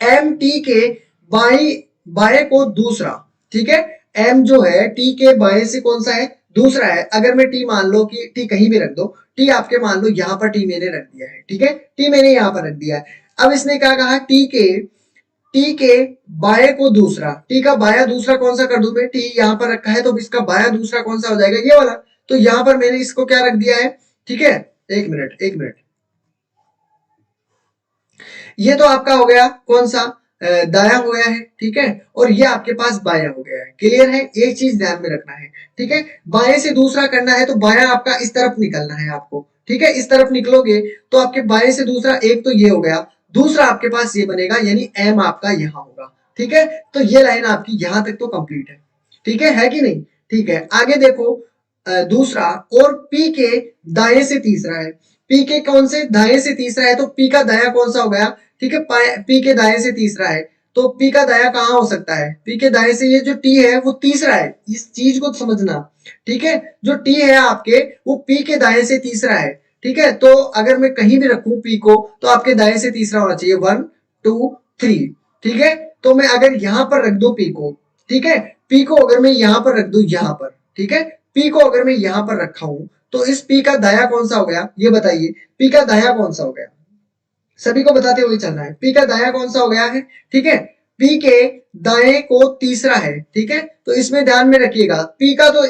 S1: एम टी के बाई बाएं को दूसरा। ठीक है, एम जो है टी के बाएं से कौन सा है, दूसरा है। अगर मैं टी मान लो कि टी कहीं भी रख दो, टी आपके मान लो यहां पर टी मैंने रख दिया है। ठीक है, टी मैंने यहां पर रख दिया है। अब इसने क्या कहा, टी के बाएं को दूसरा, टी का बाया दूसरा कौन सा कर दूं मैं, टी यहां पर रखा है तो इसका बाया दूसरा कौन सा हो जाएगा, ये वाला। तो यहां पर मैंने इसको क्या रख दिया है। ठीक है, एक मिनट एक मिनट, ये तो आपका हो गया कौन सा, दाया हो गया है। ठीक है, और ये आपके पास बाया हो गया है। क्लियर है, एक चीज ध्यान में रखना है। ठीक है, बाएं से दूसरा करना है तो बाया आपका इस तरफ निकलना है आपको। ठीक है, इस तरफ निकलोगे तो आपके बाएं से दूसरा, एक तो ये हो गया, दूसरा आपके पास ये बनेगा, यानी एम आपका यहां होगा। ठीक है, तो ये लाइन आपकी यहां तक तो कंप्लीट है। ठीक है कि नहीं। ठीक है, आगे देखो, दूसरा, और पी के दाएं से तीसरा है। पी के कौन से दाएं से तीसरा है, तो पी का दाया कौन सा हो गया। ठीक है, पी के दाएं से तीसरा है, तो पी का दाया कहां हो सकता है, पी के दाएं से ये जो टी है वो तीसरा है, इस चीज को समझना। ठीक है, जो टी है आपके, वो पी के दाएं से तीसरा है। ठीक है, तो अगर मैं कहीं भी रखूं पी को, तो आपके दाएं से तीसरा होना चाहिए, 1 2 3। ठीक है, तो मैं अगर यहां पर रख दू पी को, ठीक है, पी को अगर मैं यहां पर रख दू, यहां पर, ठीक है, पी को अगर मैं यहां पर रखा हूं, तो इस पी का दाया कौन सा हो गया, ये बताइए, पी का दाया कौन सा हो गया, सभी को बताते हुए चलना है। पी का दाया कौन सा हो गया है। ठीक है, पी के दाएं को तीसरा है। ठीक है, तो इसमें ध्यान में रखिएगा, पी का तो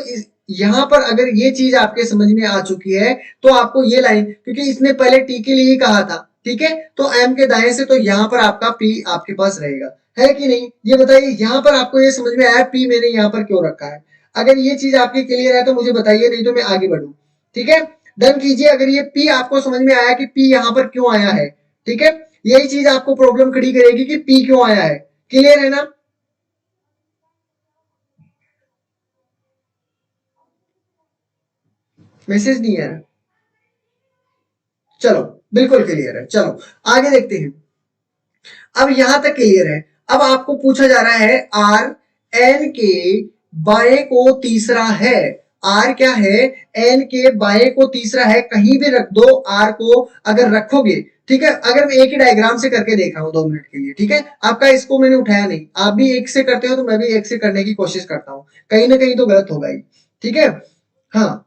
S1: यहां पर अगर ये चीज आपके समझ में आ चुकी है, तो आपको ये लाइन, क्योंकि इसने पहले टी के लिए ही कहा था। ठीक है, तो एम के दाएं से तो यहां पर आपका पी आपके पास रहेगा, है कि नहीं, ये बताइए। यहां पर आपको ये समझ में आया पी मैंने यहां पर क्यों रखा है। अगर ये चीज आपकी क्लियर है तो मुझे बताइए, नहीं तो मैं आगे बढ़ू। ठीक है, डन कीजिए, अगर ये पी आपको समझ में आया कि पी यहां पर क्यों आया है। ठीक है, यही चीज आपको प्रॉब्लम खड़ी करेगी कि पी क्यों आया है। क्लियर है ना, मैसेज नहीं है, चलो बिल्कुल क्लियर है। चलो आगे देखते हैं, अब यहां तक क्लियर है। अब आपको पूछा जा रहा है, आर एन के बाएं को तीसरा है। आर क्या है, एन के बाएं को तीसरा है, कहीं भी रख दो आर को अगर रखोगे। ठीक है, अगर मैं एक ही डायग्राम से करके देख रहा हूं 2 मिनट के लिए, ठीक है, आपका इसको मैंने उठाया नहीं, आप भी एक से करते हो तो मैं भी एक से करने की कोशिश करता हूं, कहीं ना कहीं तो गलत होगा ही। ठीक है, हाँ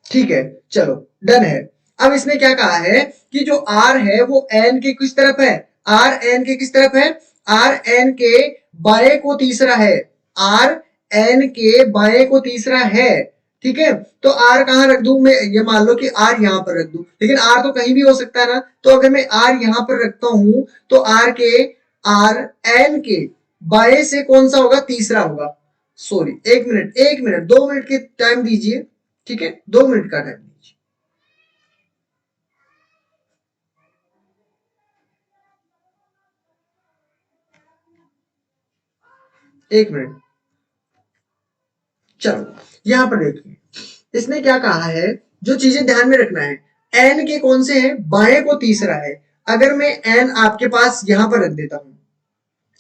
S1: ठीक है, चलो डन है। अब इसने क्या कहा है कि जो आर है वो एन के किस तरफ है, आर एन के किस तरफ है, आर एन के बाएं को तीसरा है, आर एन के बाएं को तीसरा है। ठीक है, तो आर कहां रख दूं मैं, ये मान लो कि आर यहां पर रख दूं, लेकिन आर तो कहीं भी हो सकता है ना। तो अगर मैं आर यहां पर रखता हूं, तो आर एन के बाएं से कौन सा होगा, तीसरा होगा। सॉरी, एक मिनट एक मिनट, 2 मिनट के टाइम दीजिए। ठीक है, 2 मिनट का टाइम दीजिए। एक मिनट, चलो यहां पर देखिए, इसने क्या कहा है, जो चीजें ध्यान में रखना है, एन के कौन से हैं, बाएं को तीसरा है। अगर मैं एन आपके पास यहां पर रख देता हूं,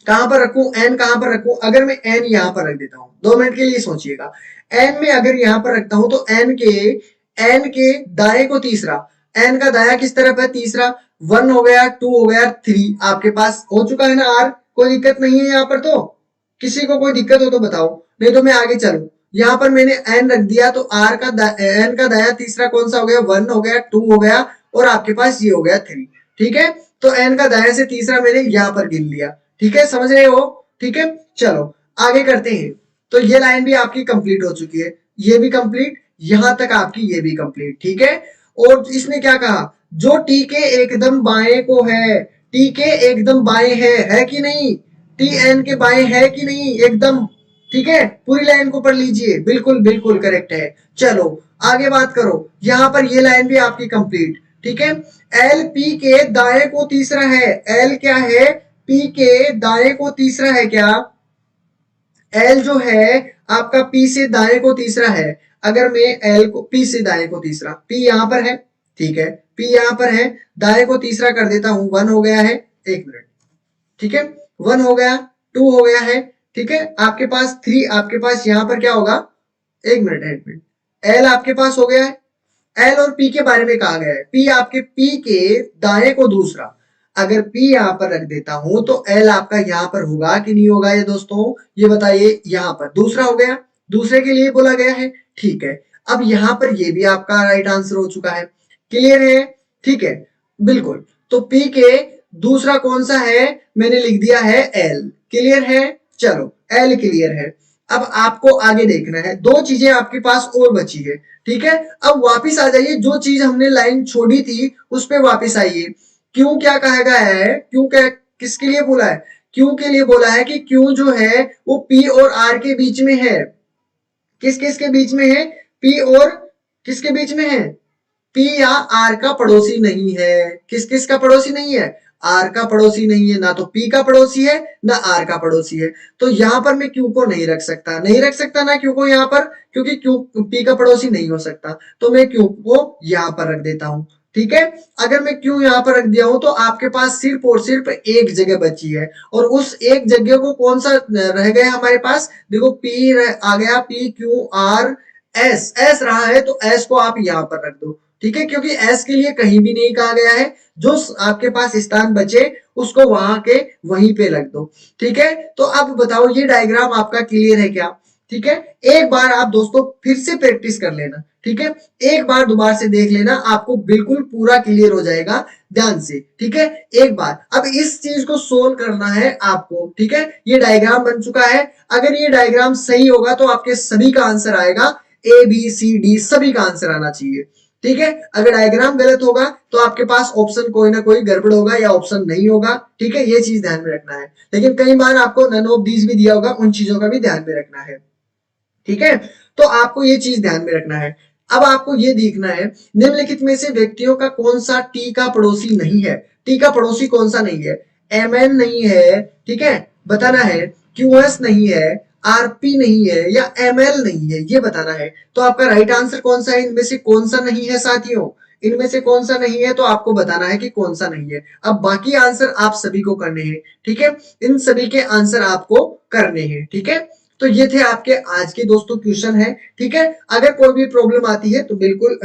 S1: कहां पर रखूं, एन कहां पर रखूं, अगर मैं एन यहां पर रख देता हूं, 2 मिनट के लिए सोचिएगा। एन में अगर यहां पर रखता हूं तो एन के दाएं को तीसरा, एन का दाया किस तरफ है, तीसरा, 1 हो गया, 2 हो गया, 3 आपके पास हो चुका है ना आर, कोई दिक्कत नहीं है यहाँ पर, तो किसी को कोई दिक्कत हो तो बताओ, नहीं तो मैं आगे चलूं। यहाँ पर मैंने एन रख दिया तो आर का एन का दाया तीसरा कौन सा हो गया, 1 हो गया, 2 हो गया और आपके पास ये हो गया 3। ठीक है, तो एन का दाया से तीसरा मैंने यहाँ पर गिन लिया। ठीक है, समझ रहे हो? ठीक है, चलो आगे करते हैं। तो ये लाइन भी आपकी कंप्लीट हो चुकी है, ये भी कंप्लीट, यहां तक आपकी ये भी कंप्लीट। ठीक है, और इसने क्या कहा, जो टी के एकदम बाएं को है, टी के एकदम बाएं है कि नहीं, टी एन के बाएं है कि नहीं, एकदम। ठीक है, पूरी लाइन को पढ़ लीजिए, बिल्कुल बिल्कुल करेक्ट है। चलो आगे बात करो, यहां पर ये लाइन भी आपकी कंप्लीट। ठीक है, एल पी के दाएं को तीसरा है, एल क्या है, पी के दाएं को तीसरा है क्या, एल जो है आपका पी से दाएं को तीसरा है। अगर मैं एल को पी से दाएं को तीसरा, पी यहां पर है, ठीक है, पी यहां पर है, दाएं को तीसरा कर देता हूं, 1 हो गया है, 1 मिनट। ठीक है, 1 हो गया, 2 हो गया है। ठीक है, आपके पास 3, आपके पास यहां पर क्या होगा, 1 मिनट, 1 मिनट, एल आपके पास हो गया है। एल और पी के बारे में कहा गया है, पी आपके पी के दाएं को दूसरा, अगर पी यहां पर रख देता हूं तो एल आपका यहां पर होगा कि नहीं होगा ये दोस्तों, ये बताइए। यहां पर दूसरा हो गया, दूसरे के लिए बोला गया है। ठीक है, अब यहां पर ये भी आपका राइट आंसर हो चुका है, क्लियर है? ठीक है, बिल्कुल। तो पी के दूसरा कौन सा है, मैंने लिख दिया है एल, क्लियर है? चलो एल क्लियर है। अब आपको आगे देखना है, दो चीजें आपके पास और बची है। ठीक है, अब वापिस आ जाइए, जो चीज हमने लाइन छोड़ी थी उस पर वापिस आइए। क्यों क्या कहा गया है, क्यों क्या किसके लिए बोला है, क्यों के लिए बोला है कि क्यों जो है वो पी और आर के बीच में है। किस किस के बीच में है, पी और किसके बीच में है, पी या आर का पड़ोसी नहीं है। किस किस का पड़ोसी नहीं है, आर का पड़ोसी नहीं है, ना तो पी का पड़ोसी है ना आर का पड़ोसी है। तो यहां पर मैं क्यू को नहीं रख सकता, नहीं रख सकता ना क्यू को यहां पर, क्योंकि क्यू पी का पड़ोसी नहीं हो सकता, तो मैं क्यू को यहां पर रख देता हूं। ठीक है, अगर मैं क्यू यहां पर रख दिया हूं तो आपके पास सिर्फ और सिर्फ एक जगह बची है, और उस एक जगह को कौन सा रह गया हमारे पास, देखो पी आ गया, P Q R S, S रहा है तो एस को आप यहां पर रख दो। ठीक है, क्योंकि एस के लिए कहीं भी नहीं कहा गया है, जो आपके पास स्थान बचे उसको वहां के वहीं पे रख दो। ठीक है, तो अब बताओ ये डायग्राम आपका क्लियर है क्या? ठीक है, एक बार आप दोस्तों फिर से प्रैक्टिस कर लेना। ठीक है, एक बार दोबारा से देख लेना, आपको बिल्कुल पूरा क्लियर हो जाएगा, ध्यान से। ठीक है, एक बार अब इस चीज को सोल्व करना है आपको। ठीक है, ये डायग्राम बन चुका है, अगर ये डायग्राम सही होगा तो आपके सभी का आंसर आएगा, ए बी सी डी सभी का आंसर आना चाहिए। ठीक है, अगर डायग्राम गलत होगा तो आपके पास ऑप्शन कोई ना कोई गड़बड़ होगा या ऑप्शन नहीं होगा। ठीक है, ये चीज ध्यान में रखना है, लेकिन कई बार आपको नन ऑफ दीज भी दिया होगा, उन चीजों का भी ध्यान में रखना है। ठीक है, तो आपको ये चीज ध्यान में रखना है। अब आपको ये देखना है, निम्नलिखित में से व्यक्तियों का कौन सा टी का पड़ोसी नहीं है, टी का पड़ोसी कौन सा नहीं है, एम एन नहीं है, ठीक है, बताना है, क्यू एस नहीं है, आरपी नहीं है, या एम एल नहीं है, ये बताना है। तो आपका राइट आंसर कौन सा है, इनमें से कौन सा नहीं है साथियों, इनमें से कौन सा नहीं है, तो आपको बताना है कि कौन सा नहीं है। अब बाकी आंसर आप सभी को करने हैं। ठीक है, इन सभी के आंसर आपको करने हैं। ठीक है, तो ये थे आपके आज के दोस्तों क्वेश्चन है। ठीक है, अगर कोई भी प्रॉब्लम आती है तो बिल्कुल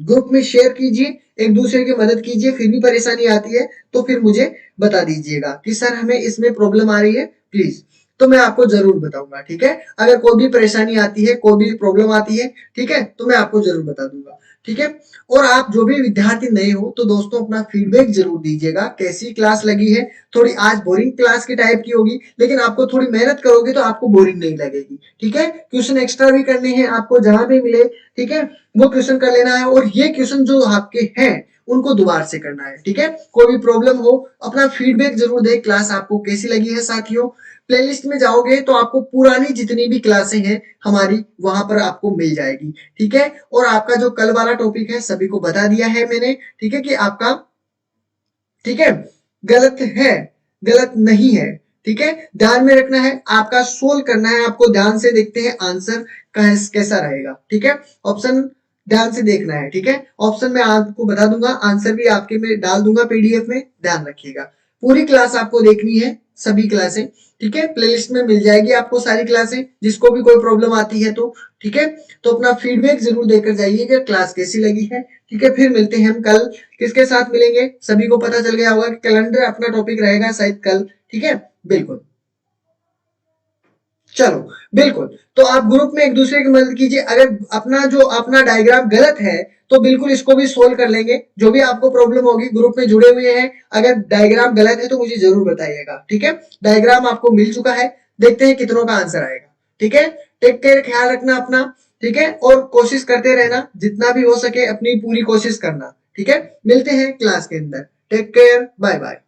S1: ग्रुप में शेयर कीजिए, एक दूसरे की मदद कीजिए, फिर भी परेशानी आती है तो फिर मुझे बता दीजिएगा कि सर हमें इसमें प्रॉब्लम आ रही है प्लीज, तो मैं आपको जरूर बताऊंगा। ठीक है, अगर कोई भी परेशानी आती है, कोई भी प्रॉब्लम आती है, ठीक है, तो मैं आपको जरूर बता दूंगा। ठीक है, और आप जो भी विद्यार्थी नए हो तो दोस्तों अपना फीडबैक जरूर दीजिएगा, कैसी क्लास लगी है। थोड़ी आज बोरिंग क्लास की टाइप की होगी, लेकिन आपको थोड़ी मेहनत करोगे तो आपको बोरिंग नहीं लगेगी। ठीक है, क्वेश्चन एक्स्ट्रा भी करने हैं आपको, जहां भी मिले, ठीक है, वो क्वेश्चन कर लेना है, और ये क्वेश्चन जो आपके हैं उनको दोबारा से करना है। ठीक है, कोई भी प्रॉब्लम हो अपना फीडबैक जरूर दे, क्लास आपको कैसी लगी है साथियों। प्लेलिस्ट में जाओगे तो आपको पुरानी जितनी भी क्लासें हैं हमारी वहां पर आपको मिल जाएगी। ठीक है, और आपका जो कल वाला टॉपिक है सभी को बता दिया है मैंने। ठीक है, कि आपका, ठीक है, गलत है, गलत नहीं है। ठीक है, ध्यान में रखना है, आपका सोल्व करना है आपको, ध्यान से देखते हैं आंसर कैसा रहेगा। ठीक है, ऑप्शन ध्यान से देखना है। ठीक है, ऑप्शन में आपको बता दूंगा, आंसर भी आपके में डाल दूंगा पीडीएफ में, ध्यान रखिएगा। पूरी क्लास आपको देखनी है, सभी क्लासें, ठीक है। प्लेलिस्ट में मिल जाएगी आपको सारी क्लासें, जिसको भी कोई प्रॉब्लम आती है तो, ठीक है। तो अपना फीडबैक जरूर देकर जाइएगा, क्लास कैसी लगी है, ठीक है। फिर मिलते हैं हम कल, किसके साथ मिलेंगे, सभी को पता चल गया होगा कि कैलेंडर अपना टॉपिक रहेगा शायद कल, ठीक है, बिल्कुल। चलो, बिल्कुल। तो आप ग्रुप में एक दूसरे की मदद कीजिए, अगर अपना जो अपना डायग्राम गलत है तो बिल्कुल इसको भी सोल्व कर लेंगे। जो भी आपको प्रॉब्लम होगी, ग्रुप में जुड़े हुए हैं, अगर डायग्राम गलत है तो मुझे जरूर बताइएगा, ठीक है। डायग्राम आपको मिल चुका है, देखते हैं कितनों का आंसर आएगा, ठीक है। टेक केयर, ख्याल रखना अपना, ठीक है, और कोशिश करते रहना, जितना भी हो सके अपनी पूरी कोशिश करना, ठीक है। मिलते हैं क्लास के अंदर, टेक केयर, बाय बाय।